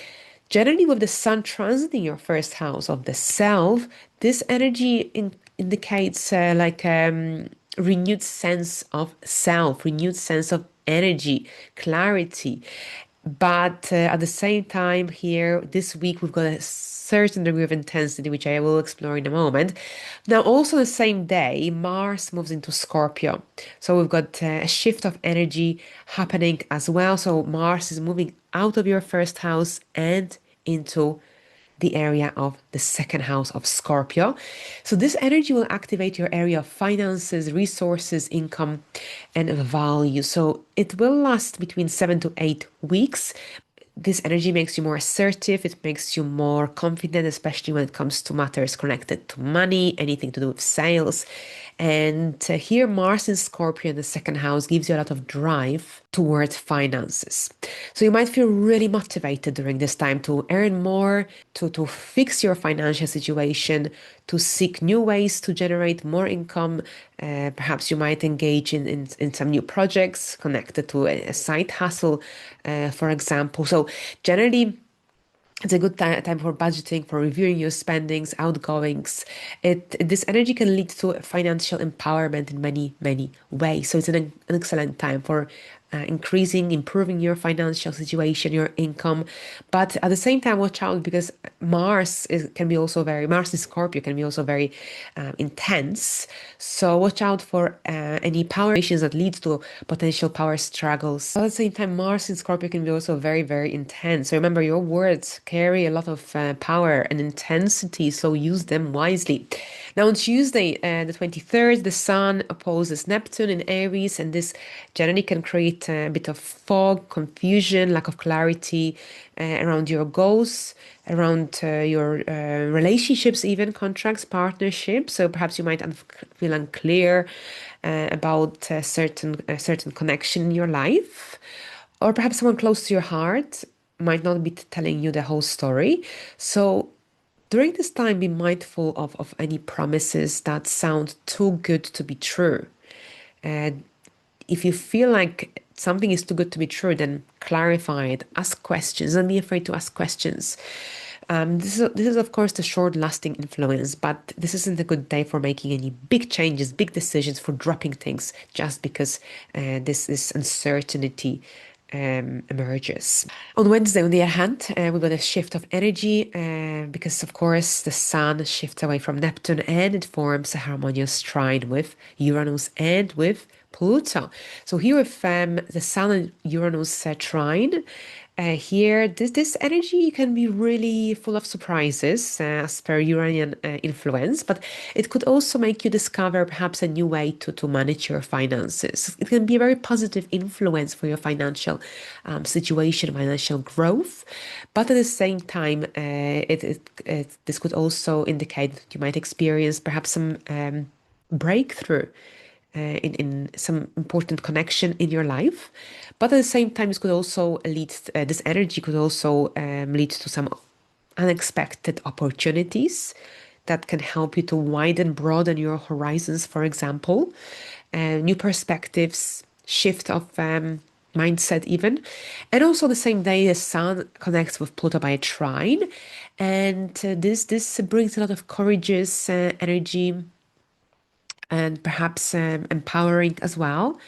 generally with the Sun transiting your first house of the self, this energy indicates renewed sense of self, renewed sense of energy, clarity. But at the same time, here this week, we've got a certain degree of intensity, which I will explore in a moment. Now, also the same day, Mars moves into Scorpio. So we've got a shift of energy happening as well. So Mars is moving out of your first house and into the area of the second house of Scorpio. So this energy will activate your area of finances, resources, income, and value. So it will last between 7 to 8 weeks. This energy makes you more assertive, it makes you more confident, especially when it comes to matters connected to money, anything to do with sales. And here, Mars in Scorpio in the second house gives you a lot of drive towards finances. So you might feel really motivated during this time to earn more, to fix your financial situation, to seek new ways to generate more income. Perhaps you might engage in some new projects connected to a side hustle, for example. So generally, it's a good time for budgeting, for reviewing your spendings, outgoings. This energy can lead to financial empowerment in many ways. So it's an excellent time for improving your financial situation, your income. But at the same time, watch out because Mars in Scorpio can be also very intense. So watch out for any power issues that leads to potential power struggles. At the same time, Mars in Scorpio can be also very intense. So remember, your words carry a lot of power and intensity, so use them wisely. Now, on Tuesday, the 23rd, the Sun opposes Neptune in Aries, and this generally can create a bit of fog, confusion, lack of clarity around your goals, around your relationships, even contracts, partnerships. So perhaps you might feel unclear about a certain connection in your life, or perhaps someone close to your heart might not be telling you the whole story. So during this time, be mindful of any promises that sound too good to be true. Uh, if you feel like something is too good to be true, then clarify it, ask questions, don't be afraid to ask questions. This is of course the short-lasting influence, but this isn't a good day for making any big changes, big decisions, for dropping things just because this uncertainty emerges. On Wednesday, on the other hand, we've got a shift of energy because, of course, the Sun shifts away from Neptune and it forms a harmonious trine with Uranus and with Pluto. So here with the Sun and Uranus trine, here this energy can be really full of surprises as per Uranian influence, but it could also make you discover perhaps a new way to manage your finances. It can be a very positive influence for your financial situation, financial growth, but at the same time, this could also indicate that you might experience perhaps some breakthrough in some important connection in your life. But at the same time, this energy could also lead to some unexpected opportunities that can help you to broaden your horizons, for example, new perspectives, shift of mindset even. And also the same day, the Sun connects with Pluto by a trine. And this brings a lot of courageous energy and perhaps empowering as well.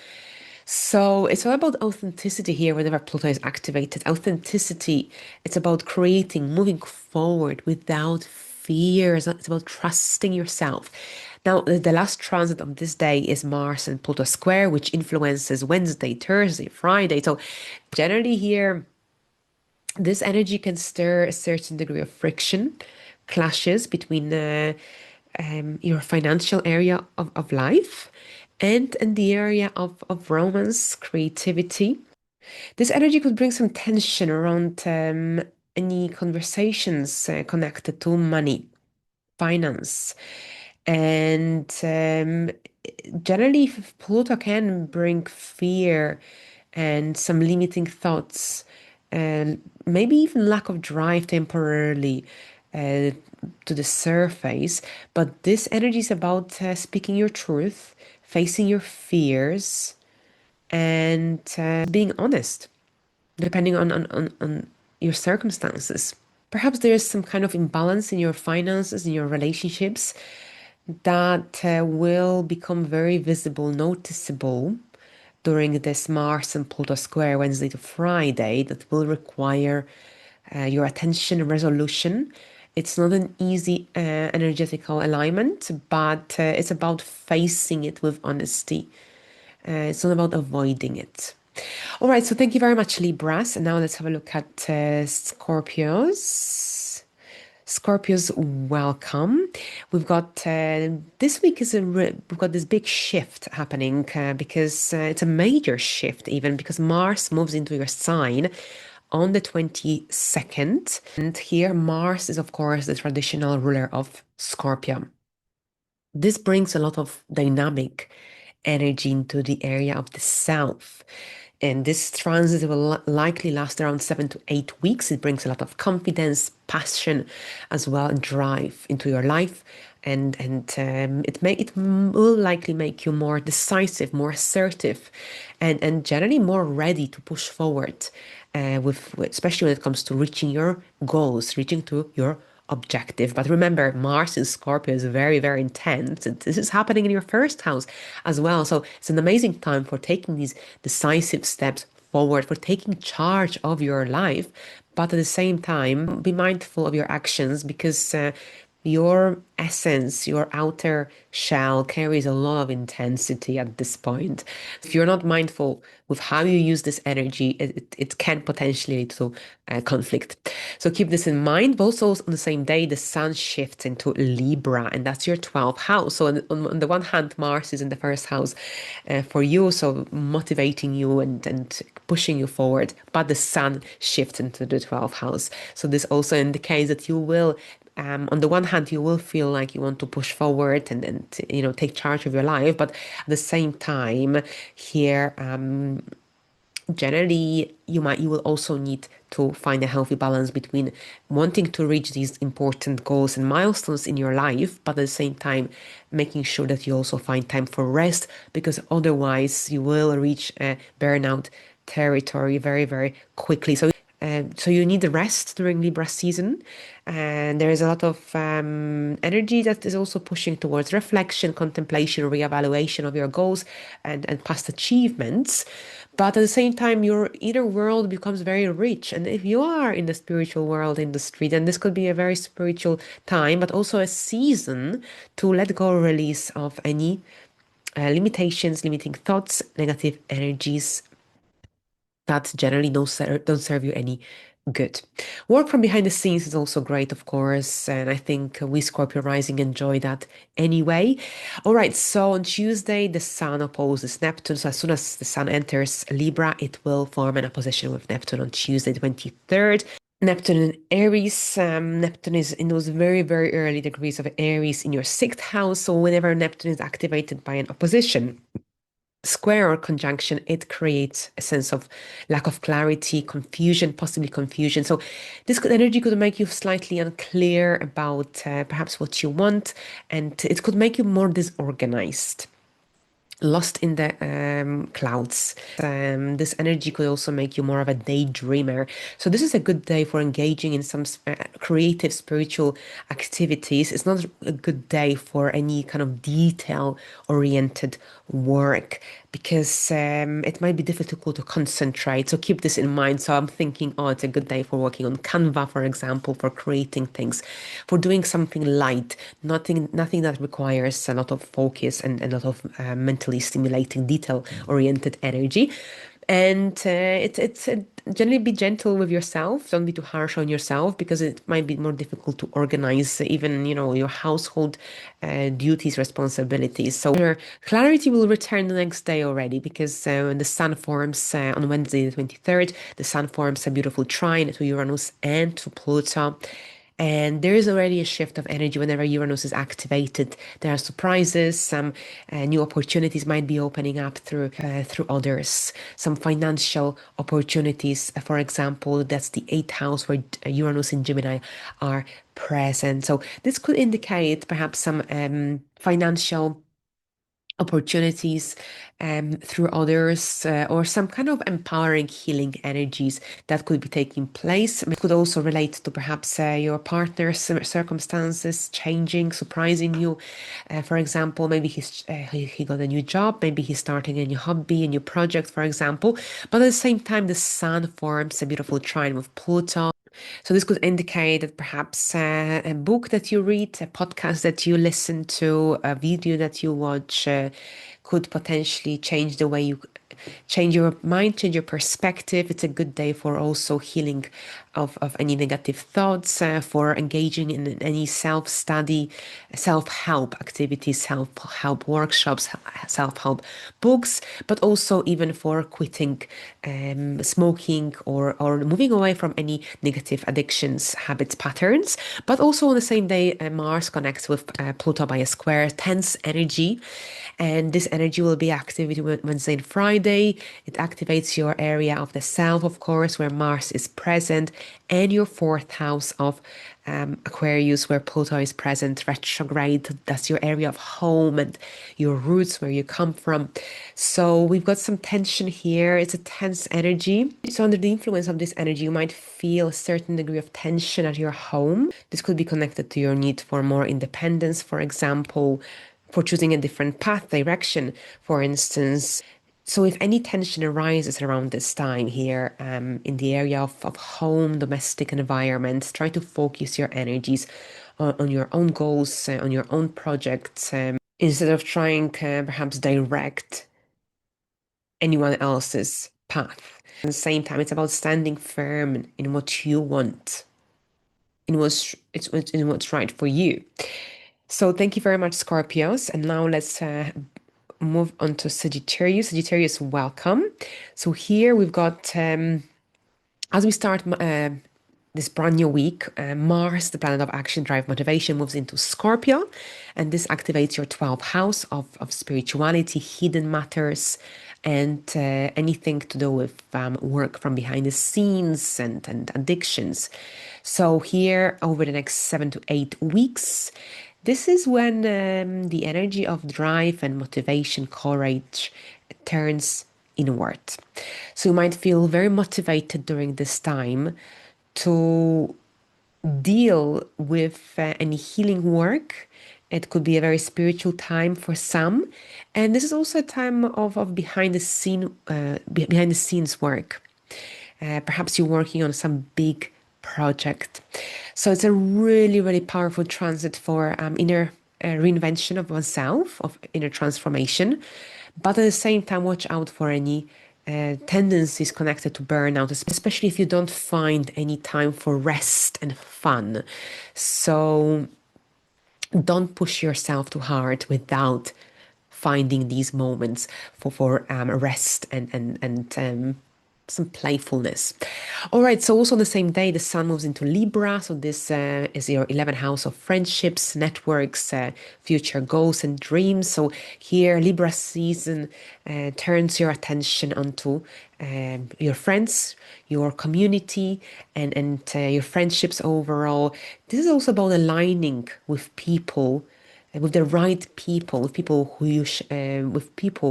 So it's all about authenticity here whenever Pluto is activated. Authenticity, it's about creating, moving forward without fear. It's about trusting yourself. Now, the last transit on this day is Mars and Pluto square, which influences Wednesday, Thursday, Friday. So generally here, this energy can stir a certain degree of friction, clashes between your financial area of life and in the area of romance, creativity. This energy could bring some tension around any conversations connected to money, finance. And generally, Pluto can bring fear and some limiting thoughts, and maybe even lack of drive temporarily uh, to the surface. But this energy is about speaking your truth, facing your fears, and being honest, depending on your circumstances. Perhaps there's some kind of imbalance in your finances, in your relationships, that will become very visible, noticeable during this Mars and Pluto square Wednesday to Friday that will require your attention and resolution. It's not an easy energetical alignment, but it's about facing it with honesty. It's not about avoiding it. All right, so thank you very much, Libras. And now let's have a look at Scorpios. Scorpios, welcome. We've got this week we've got this big shift happening because it's a major shift even because Mars moves into your sign on the 22nd. And here Mars is of course the traditional ruler of Scorpio. This brings a lot of dynamic energy into the area of the self. And this transit will likely last around 7 to 8 weeks. It brings a lot of confidence, passion, as well, and drive into your life. And it will likely make you more decisive, more assertive, and generally more ready to push forward, especially when it comes to reaching your goals, reaching to your objective. But remember, Mars in Scorpio is very, very intense. This is happening in your first house as well. So it's an amazing time for taking these decisive steps forward, for taking charge of your life. But at the same time, be mindful of your actions because your essence, your outer shell carries a lot of intensity at this point. If you're not mindful with how you use this energy, it can potentially lead to conflict. So keep this in mind. Also, on the same day, the sun shifts into Libra, and that's your 12th house. So on the one hand, Mars is in the first house for you, so motivating you and pushing you forward. But the sun shifts into the 12th house. So this also indicates that you will on the one hand, you will feel like you want to push forward and take charge of your life, but at the same time, here generally you will also need to find a healthy balance between wanting to reach these important goals and milestones in your life, but at the same time making sure that you also find time for rest because otherwise you will reach burnout territory very, very quickly. So you need the rest during Libra season, and there is a lot of energy that is also pushing towards reflection, contemplation, reevaluation of your goals and past achievements. But at the same time, your inner world becomes very rich. And if you are in the spiritual world industry, then this could be a very spiritual time, but also a season to let go or release of any limitations, limiting thoughts, negative energies that generally don't serve you any good. Work from behind the scenes is also great, of course, and I think we Scorpio rising enjoy that anyway. All right, so on Tuesday, the Sun opposes Neptune. So as soon as the Sun enters Libra, it will form an opposition with Neptune on Tuesday, 23rd. Neptune in Aries. Neptune is in those very, very early degrees of Aries in your sixth house. So whenever Neptune is activated by an opposition, square or conjunction, it creates a sense of lack of clarity, confusion, possibly confusion. So energy could make you slightly unclear about perhaps what you want, and it could make you more disorganized, lost in the clouds. This energy could also make you more of a daydreamer. So this is a good day for engaging in some creative spiritual activities. It's not a good day for any kind of detail-oriented work because it might be difficult to concentrate. So keep this in mind. So I'm thinking, oh, it's a good day for working on Canva, for example, for creating things, for doing something light, nothing that requires a lot of focus and a lot of mentally stimulating, detail-oriented energy. And it's generally be gentle with yourself. Don't be too harsh on yourself because it might be more difficult to organize even, your household duties, responsibilities. So your clarity will return the next day already because when the sun forms on Wednesday, the 23rd, the sun forms a beautiful trine to Uranus and to Pluto. And there is already a shift of energy whenever Uranus is activated. There are surprises, some new opportunities might be opening up through others. Some financial opportunities, for example, that's the eighth house where Uranus and Gemini are present. So this could indicate perhaps some financial opportunities through others, or some kind of empowering healing energies that could be taking place. It could also relate to perhaps your partner's circumstances changing, surprising you. For example, maybe he got a new job, maybe he's starting a new hobby, a new project, for example. But at the same time, the sun forms a beautiful trine with Pluto. So this could indicate that perhaps a book that you read, a podcast that you listen to, a video that you watch could potentially change the way you change your mind, change your perspective. It's a good day for also healing of any negative thoughts, for engaging in any self-study, self-help activities, self-help workshops, self-help books, but also even for quitting smoking or moving away from any negative addictions, habits, patterns. But also on the same day, Mars connects with Pluto by a square, tense energy. And this energy will be active Wednesday and Friday. It activates your area of the self, of course, where Mars is present, and your fourth house of Aquarius, where Pluto is present, retrograde. That's your area of home and your roots, where you come from. So we've got some tension here. It's a tense energy. So under the influence of this energy, you might feel a certain degree of tension at your home. This could be connected to your need for more independence, for example, for choosing a different path, direction, for instance. So if any tension arises around this time here, in the area of home, domestic environment, try to focus your energies on your own goals, on your own projects, instead of trying perhaps direct anyone else's path. At the same time, it's about standing firm in what you want, in what's right for you. So thank you very much, Scorpios. And now let's move on to Sagittarius. Sagittarius, welcome. So here we've got, as we start this brand new week, Mars, the planet of action, drive, motivation, moves into Scorpio. And this activates your 12th house of spirituality, hidden matters, and anything to do with work from behind the scenes and addictions. So here, over the next 7 to 8 weeks, this is when the energy of drive and motivation, courage turns inward. So you might feel very motivated during this time to deal with any healing work. It could be a very spiritual time for some, and this is also a time of behind the scenes work. Perhaps you're working on some big project. So it's a really, really powerful transit for inner reinvention of oneself, of inner transformation. But at the same time, watch out for any tendencies connected to burnout, especially if you don't find any time for rest and fun. So don't push yourself too hard without finding these moments for rest and some playfulness. All right, so also on the same day, the sun moves into Libra. So this is your 11th house of friendships, networks, future goals and dreams. So here, Libra season turns your attention onto your friends, your community, and your friendships overall. This is also about aligning with people, with the right people, with people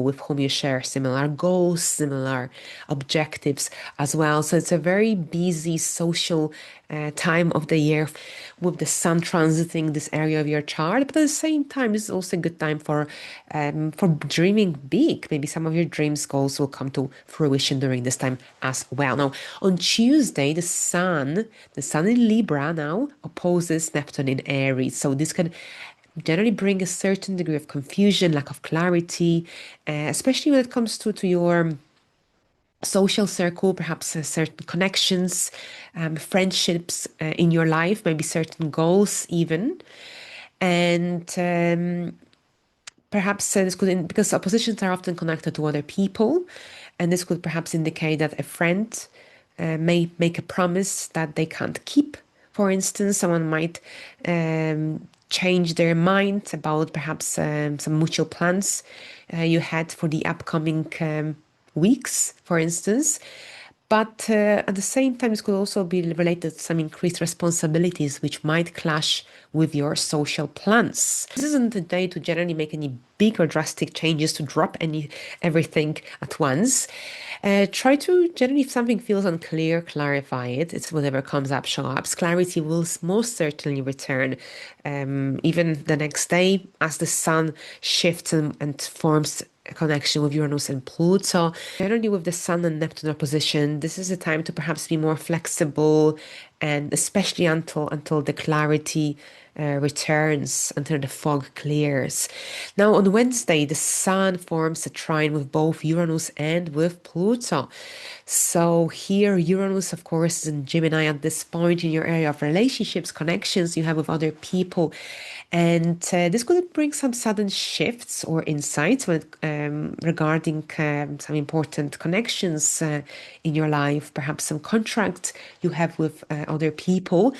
with whom you share similar goals, similar objectives as well. So it's a very busy social time of the year with the sun transiting this area of your chart. But at the same time, this is also a good time for dreaming big. Maybe some of your dreams, goals will come to fruition during this time as well. Now, on Tuesday, the sun in Libra now opposes Neptune in Aries. So this can generally bring a certain degree of confusion, lack of clarity, especially when it comes to your social circle, perhaps certain connections, friendships in your life, maybe certain goals even. And perhaps this could, because oppositions are often connected to other people, and this could perhaps indicate that a friend may make a promise that they can't keep. For instance, someone might change their mind about perhaps some mutual plans you had for the upcoming weeks, for instance. But at the same time, this could also be related to some increased responsibilities, which might clash with your social plans. This isn't the day to generally make any big or drastic changes, to drop everything at once. Try to generally, if something feels unclear, clarify it. It's whatever comes up, show up. Clarity will most certainly return, even the next day as the sun shifts and forms a connection with Uranus and Pluto. Generally, with the Sun and Neptune opposition, this is a time to perhaps be more flexible, and especially until the clarity returns, until the fog clears. Now, on Wednesday, the Sun forms a trine with both Uranus and with Pluto. So here, Uranus, of course, is in Gemini at this point in your area of relationships, connections you have with other people. And this could bring some sudden shifts or insights regarding some important connections in your life, perhaps some contracts you have with other people.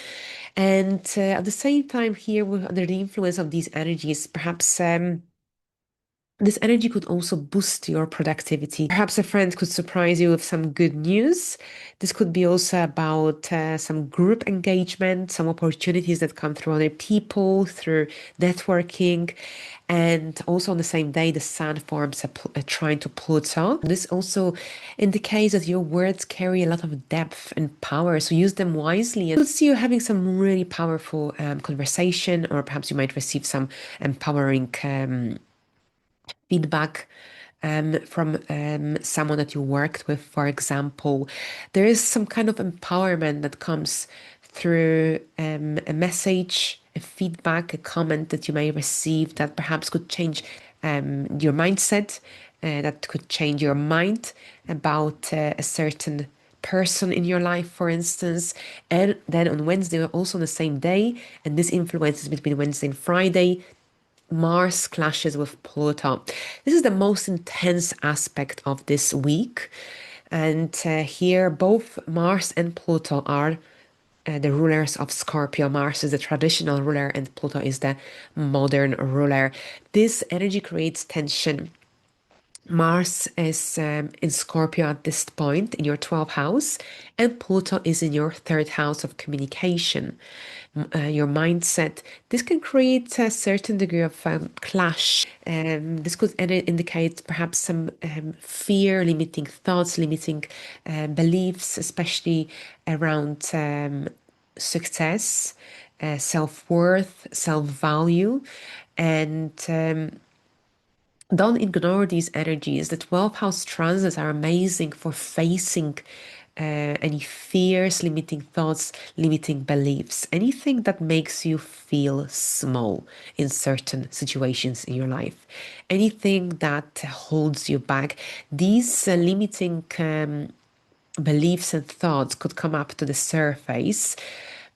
And at the same time, here, under the influence of these energies, perhaps this energy could also boost your productivity. Perhaps a friend could surprise you with some good news. This could be also about some group engagement, some opportunities that come through other people, through networking. And also on the same day, the sun forms a trine to Pluto. This also indicates that your words carry a lot of depth and power, so use them wisely. And you'll see you having some really powerful conversation, or perhaps you might receive some empowering feedback from someone that you worked with, for example. There is some kind of empowerment that comes through a message, a feedback, a comment that you may receive that perhaps could change your mindset, that could change your mind about a certain person in your life, for instance. And then on Wednesday, also on the same day, and this influences between Wednesday and Friday, Mars clashes with Pluto. This is the most intense aspect of this week. And here, both Mars and Pluto are the rulers of Scorpio. Mars is the traditional ruler, and Pluto is the modern ruler. This energy creates tension. Mars is in Scorpio at this point in your 12th house, and Pluto is in your third house of communication, your mindset. This can create a certain degree of clash. This could indicate perhaps some fear, limiting thoughts, limiting beliefs, especially around success, self-worth, self-value, and don't ignore these energies. The 12th house transits are amazing for facing any fears, limiting thoughts, limiting beliefs, anything that makes you feel small in certain situations in your life, anything that holds you back. These limiting beliefs and thoughts could come up to the surface,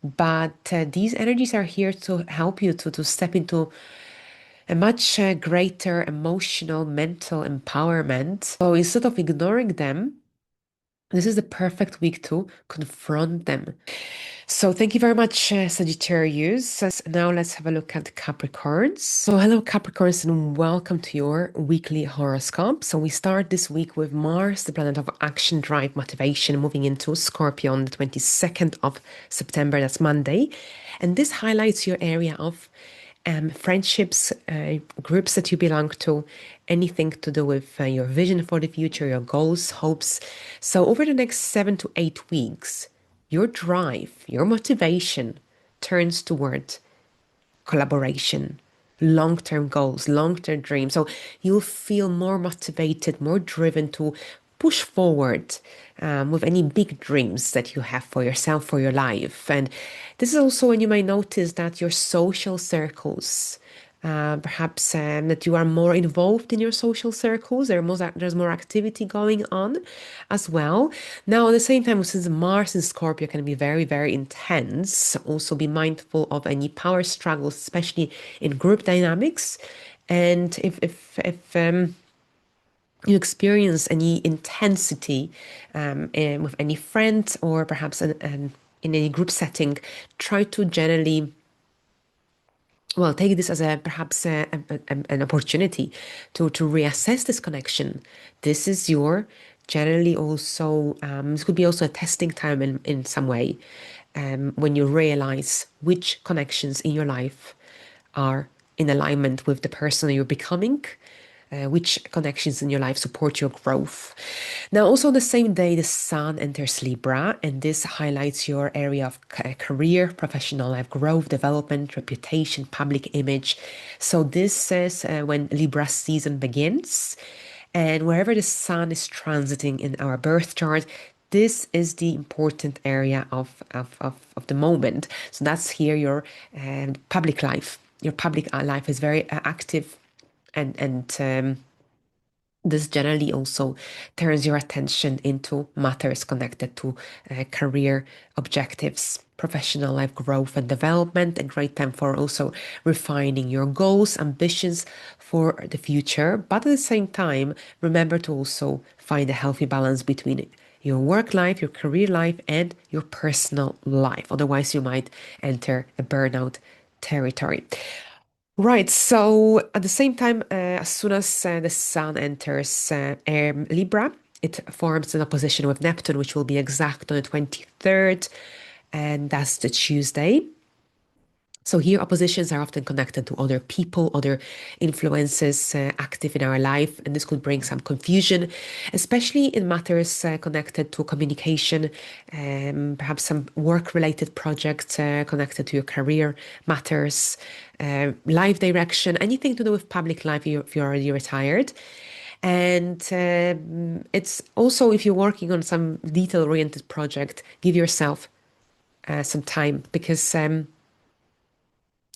but these energies are here to help you to step into a much greater emotional, mental empowerment. So instead of ignoring them, this is the perfect week to confront them. So thank you very much, Sagittarius. Now let's have a look at Capricorns. So hello, Capricorns, and welcome to your weekly horoscope. So we start this week with Mars, the planet of action, drive, motivation, moving into Scorpio on the 22nd of September. That's Monday. And this highlights your area of friendships, groups that you belong to, anything to do with your vision for the future, your goals, hopes. So over the next 7 to 8 weeks, your drive, your motivation turns toward collaboration, long-term goals, long-term dreams. So you'll feel more motivated, more driven to push forward with any big dreams that you have for yourself, for your life. And this is also when you might notice that your social circles, perhaps that you are more involved in your social circles. There's more activity going on as well. Now, at the same time, since Mars in Scorpio can be very, very intense, also be mindful of any power struggles, especially in group dynamics. And if you experience any intensity with any friend, or perhaps in any group setting, try to generally, well, take this as perhaps an opportunity to reassess this connection. This is your generally also, this could be also a testing time in some way, when you realize which connections in your life are in alignment with the person you're becoming, which connections in your life support your growth. Now, also on the same day, the Sun enters Libra, and this highlights your area of career, professional life growth, development, reputation, public image. So this says when Libra season begins, and wherever the Sun is transiting in our birth chart, this is the important area of the moment. So that's here your public life. Your public life is very active, and this generally also turns your attention into matters connected to career objectives, professional life growth and development. A great time for also refining your goals, ambitions for the future. But at the same time, remember to also find a healthy balance between your work life, your career life, and your personal life. Otherwise, you might enter a burnout territory. Right. So at the same time, as soon as the Sun enters Libra, it forms an opposition with Neptune, which will be exact on the 23rd, and that's the Tuesday. So here, oppositions are often connected to other people, other influences active in our life, and this could bring some confusion, especially in matters connected to communication, perhaps some work-related projects connected to your career matters, life direction, anything to do with public life if you're already retired. And it's also if you're working on some detail-oriented project, give yourself some time because.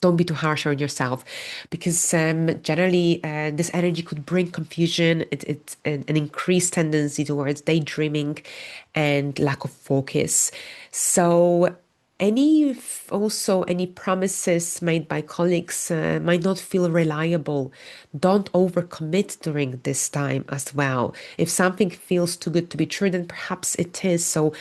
Don't be too harsh on yourself because generally this energy could bring confusion. It's an increased tendency towards daydreaming and lack of focus. So also any promises made by colleagues might not feel reliable. Don't overcommit during this time as well. If something feels too good to be true, then perhaps it is. So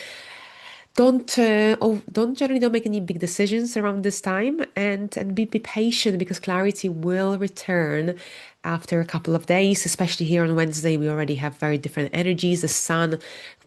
don't make any big decisions around this time, and be patient because clarity will return after a couple of days. Especially here on Wednesday, we already have very different energies. The Sun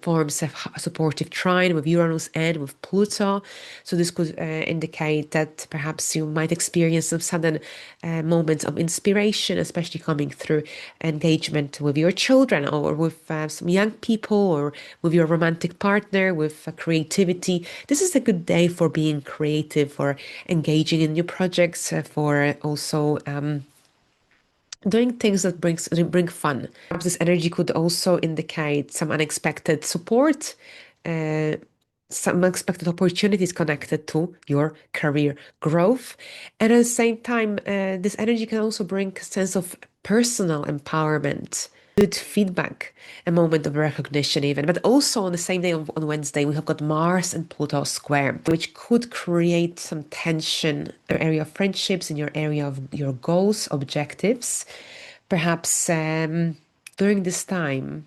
forms a supportive trine with Uranus and with Pluto, so this could indicate that perhaps you might experience some sudden moments of inspiration, especially coming through engagement with your children or with some young people or with your romantic partner, with creativity. This is a good day for being creative, for engaging in new projects, for also doing things that bring fun. Perhaps this energy could also indicate some unexpected support, uh, some unexpected opportunities connected to your career growth. And at the same time, this energy can also bring a sense of personal empowerment, good feedback, a moment of recognition even. But also on the same day on Wednesday, we have got Mars and Pluto square, which could create some tension in your area of friendships, in your area of your goals, objectives. Perhaps during this time,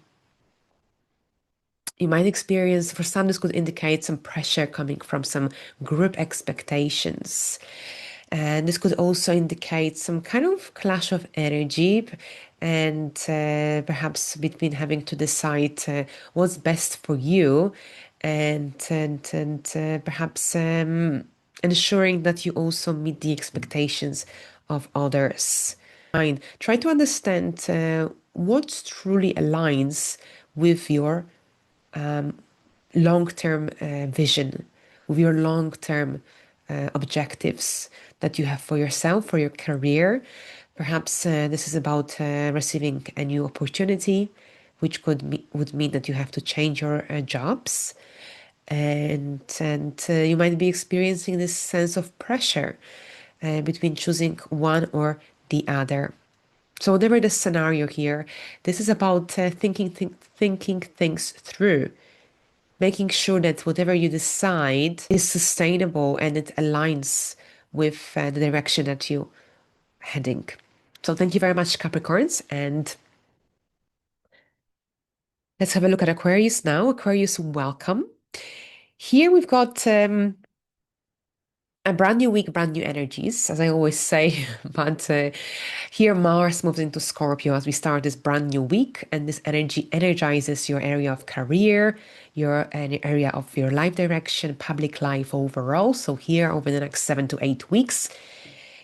you might experience, for some, this could indicate some pressure coming from some group expectations. And this could also indicate some kind of clash of energy and perhaps between having to decide what's best for you and perhaps ensuring that you also meet the expectations of others. Fine. Try to understand what truly aligns with your long-term vision, with your long-term objectives that you have for yourself, for your career. Perhaps this is about receiving a new opportunity, which would mean that you have to change your jobs, and you might be experiencing this sense of pressure between choosing one or the other. So whatever the scenario here, this is about thinking things through, making sure that whatever you decide is sustainable and it aligns with the direction that you're heading. So thank you very much, Capricorns. And let's have a look at Aquarius now. Aquarius, welcome. Here we've got a brand new week, brand new energies, as I always say. But here Mars moves into Scorpio as we start this brand new week, and this energy energizes your area of career, your area of your life direction, public life overall. So here over the next 7 to 8 weeks,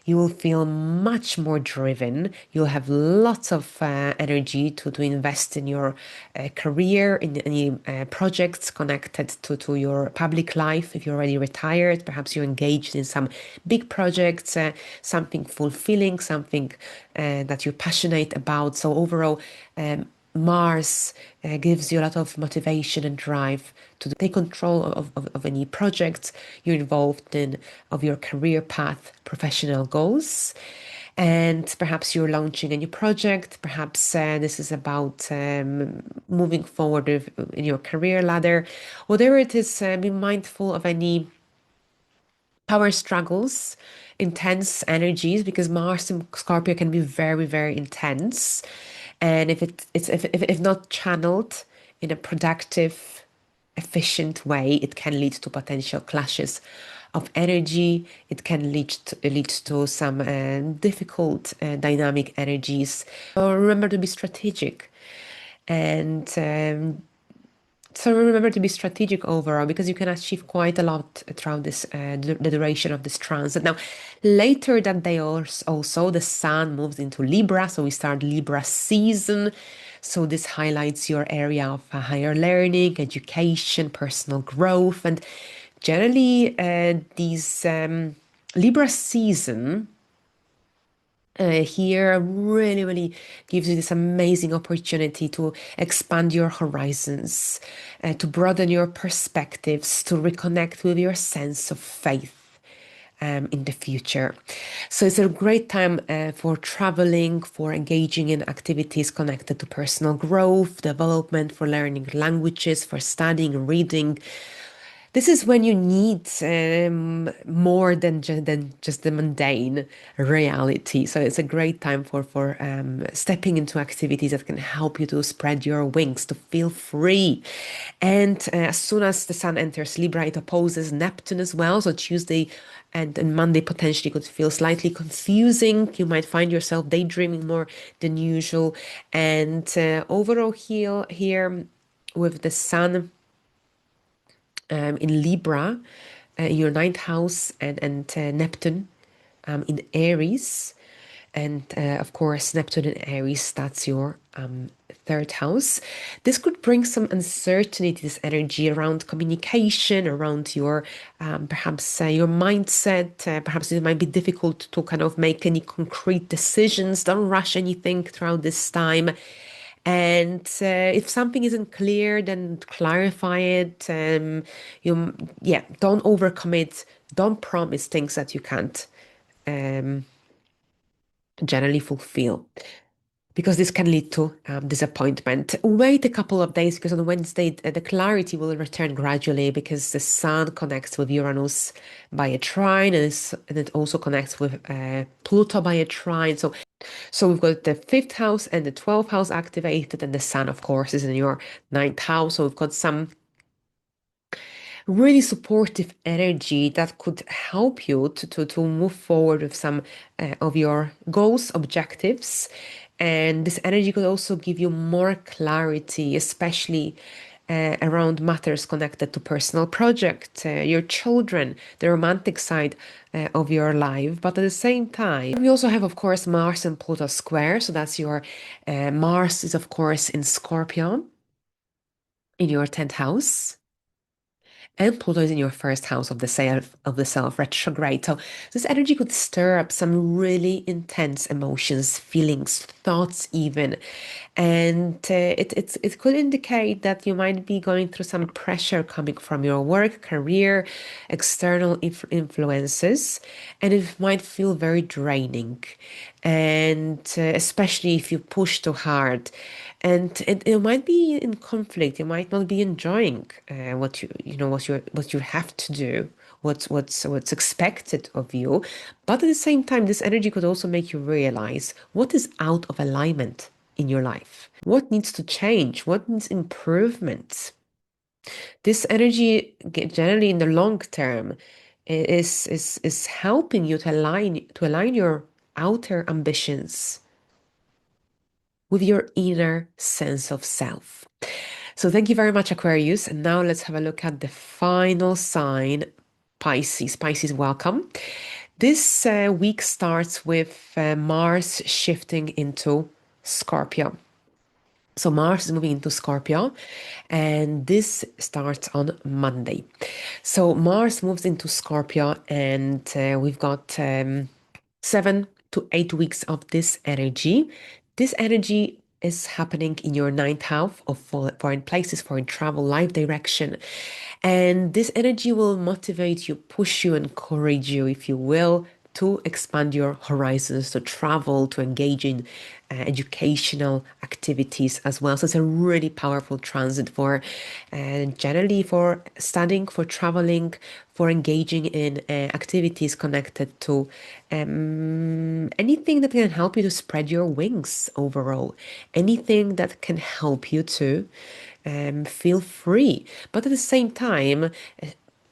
you will feel much more driven. You'll have lots of energy to invest in your career, in any projects connected to your public life. If you're already retired, perhaps you're engaged in some big projects, something fulfilling, something that you're passionate about. So overall, Mars gives you a lot of motivation and drive to take control of any projects you're involved in, of your career path, professional goals. And perhaps you're launching a new project. Perhaps this is about moving forward in your career ladder. Whatever it is, be mindful of any power struggles, intense energies, because Mars in Scorpio can be very, very intense. And if not channeled in a productive, efficient way, it can lead to potential clashes of energy. It can lead to some difficult dynamic energies. So remember to be strategic and so remember to be strategic overall because you can achieve quite a lot throughout this the duration of this transit. Now, later that day also the Sun moves into Libra, so we start Libra season. So this highlights your area of higher learning, education, personal growth, and generally these Libra season here really gives you this amazing opportunity to expand your horizons, to broaden your perspectives, to reconnect with your sense of faith. In the future. So it's a great time for traveling, for engaging in activities connected to personal growth, development, for learning languages, for studying, reading. This is when you need more than just the mundane reality. So it's a great time for stepping into activities that can help you to spread your wings, to feel free. And as soon as the Sun enters Libra, it opposes Neptune as well. So Tuesday and Monday potentially could feel slightly confusing. You might find yourself daydreaming more than usual. And overall here with the Sun in Libra, in your ninth house, and Neptune in Aries. And of course, Neptune in Aries, that's your third house. This could bring some uncertainty, this energy around communication, around your perhaps your mindset. Perhaps it might be difficult to kind of make any concrete decisions. Don't rush anything throughout this time. And if something isn't clear, then clarify it. Yeah, don't overcommit. Don't promise things that you can't um, generally fulfill because this can lead to disappointment. Wait a couple of days because on Wednesday the clarity will return gradually because the Sun connects with Uranus by a trine and it also connects with Pluto by a trine. So we've got the fifth house and the 12th house activated, and the Sun, of course, is in your ninth house. So we've got some really supportive energy that could help you to move forward with some of your goals, objectives. And this energy could also give you more clarity, especially around matters connected to personal project, your children, the romantic side of your life. But at the same time, we also have, of course, Mars and Pluto square. So that's your Mars is, of course, in Scorpio in your 10th house. And Pluto is in your first house of the self retrograde. So this energy could stir up some really intense emotions, feelings, thoughts even. And it could indicate that you might be going through some pressure coming from your work, career, external influences, and it might feel very draining. And especially if you push too hard and it might be in conflict. You might not be enjoying what what you have to do, what's expected of you. But at the same time, this energy could also make you realize what is out of alignment in your life, what needs to change, what needs improvements. This energy, generally in the long term, is helping you to align your outer ambitions with your inner sense of self. So thank you very much, Aquarius. And now let's have a look at the final sign, Pisces. Pisces, welcome. This week starts with Mars shifting into Scorpio. So Mars is moving into Scorpio, and this starts on Monday. So Mars moves into Scorpio, and we've got 7 to 8 weeks of this energy. This energy is happening in your ninth house of foreign places, foreign travel, life direction. And this energy will motivate you, push you, encourage you, if you will, to expand your horizons, to travel, to engage in educational activities as well. So it's a really powerful transit for generally for studying, for traveling, for engaging in activities connected to anything that can help you to spread your wings overall, anything that can help you to feel free. But at the same time,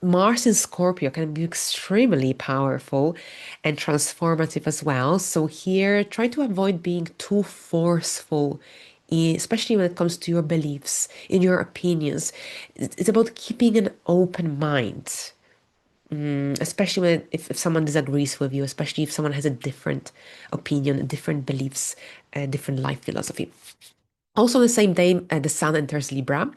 Mars in Scorpio can be extremely powerful and transformative as well. So here, try to avoid being too forceful, especially when it comes to your beliefs, in your opinions. It's about keeping an open mind, especially if someone disagrees with you, especially if someone has a different opinion, different beliefs, a different life philosophy. Also, the same day, the Sun enters Libra.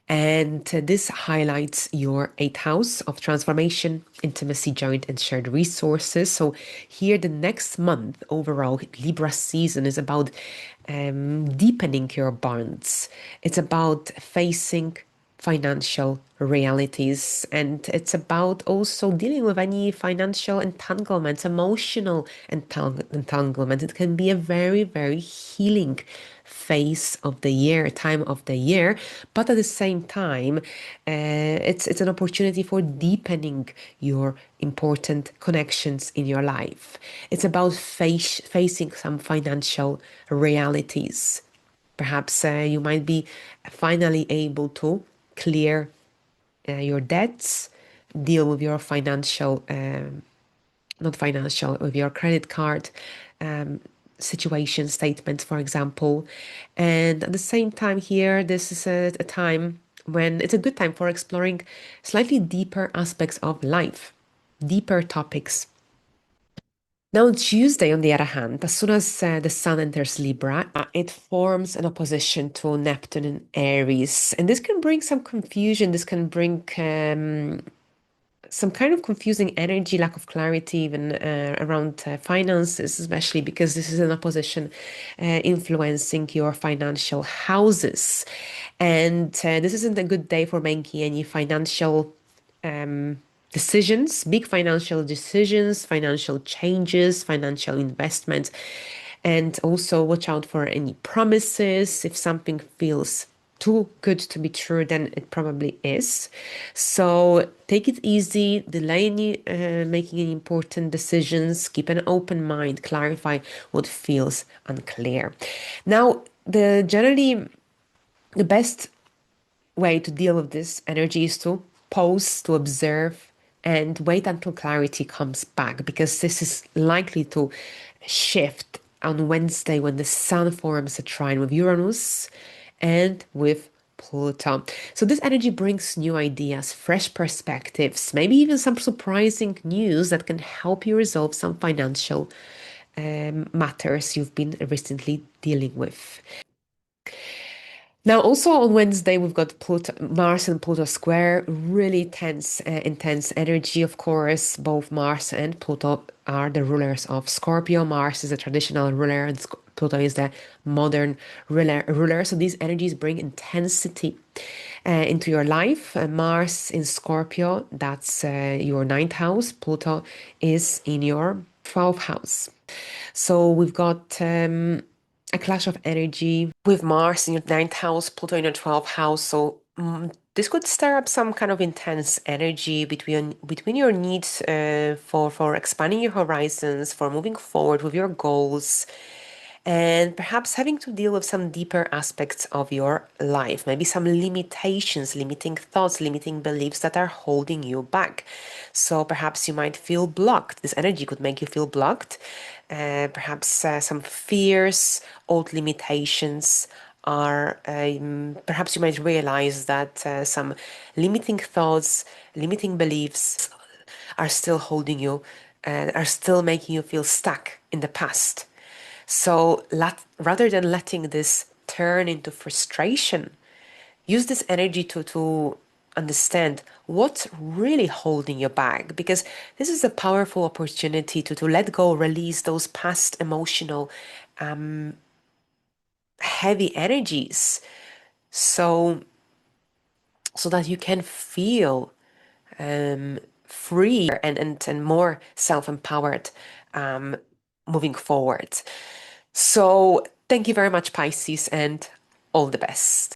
And this highlights your eighth house of transformation, intimacy, joint, and shared resources. So, here, the next month overall, Libra season is about deepening your bonds. It's about facing financial realities, and it's about also dealing with any financial entanglements, emotional entanglement. It can be a very, very healing phase of the year, time of the year, but at the same time, it's an opportunity for deepening your important connections in your life. It's about facing some financial realities. Perhaps you might be finally able to clear your debts, deal with your financial, not financial, with your credit card situation statements, for example. And at the same time, here, this is a time when it's a good time for exploring slightly deeper aspects of life, deeper topics. Now, Tuesday, on the other hand, as soon as the Sun enters Libra, it forms an opposition to Neptune in Aries. And this can bring some confusion. This can bring some kind of confusing energy, lack of clarity, even around finances, especially because this is an opposition influencing your financial houses. And this isn't a good day for making any financial decisions, big financial decisions, financial changes, financial investments. And also watch out for any promises. If something feels too good to be true, then it probably is. So take it easy, delay making any important decisions, keep an open mind, clarify what feels unclear. Now, the best way to deal with this energy is to pause, to observe, and wait until clarity comes back, because this is likely to shift on Wednesday when the Sun forms a trine with Uranus and with Pluto. So this energy brings new ideas, fresh perspectives, maybe even some surprising news that can help you resolve some financial matters you've been recently dealing with. Now, also on Wednesday, we've got Pluto, Mars and Pluto square, really tense, intense energy, of course. Both Mars and Pluto are the rulers of Scorpio. Mars is the traditional ruler, and Pluto is the modern ruler. So these energies bring intensity into your life. Mars in Scorpio, that's your ninth house. Pluto is in your 12th house. So we've got a clash of energy with Mars in your ninth house, Pluto in your 12th house. So this could stir up some kind of intense energy between your needs for expanding your horizons, for moving forward with your goals, and perhaps having to deal with some deeper aspects of your life, maybe some limitations, limiting thoughts, limiting beliefs that are holding you back. So perhaps you might feel blocked. This energy could make you feel blocked. Perhaps some fears, old limitations are, perhaps you might realize that some limiting thoughts, limiting beliefs are still holding you and are still making you feel stuck in the past. So rather than letting this turn into frustration, use this energy to understand what's really holding you back, because this is a powerful opportunity to let go, release those past emotional heavy energies, so so that you can feel free and more self-empowered moving forward. So thank you very much, Pisces, and all the best.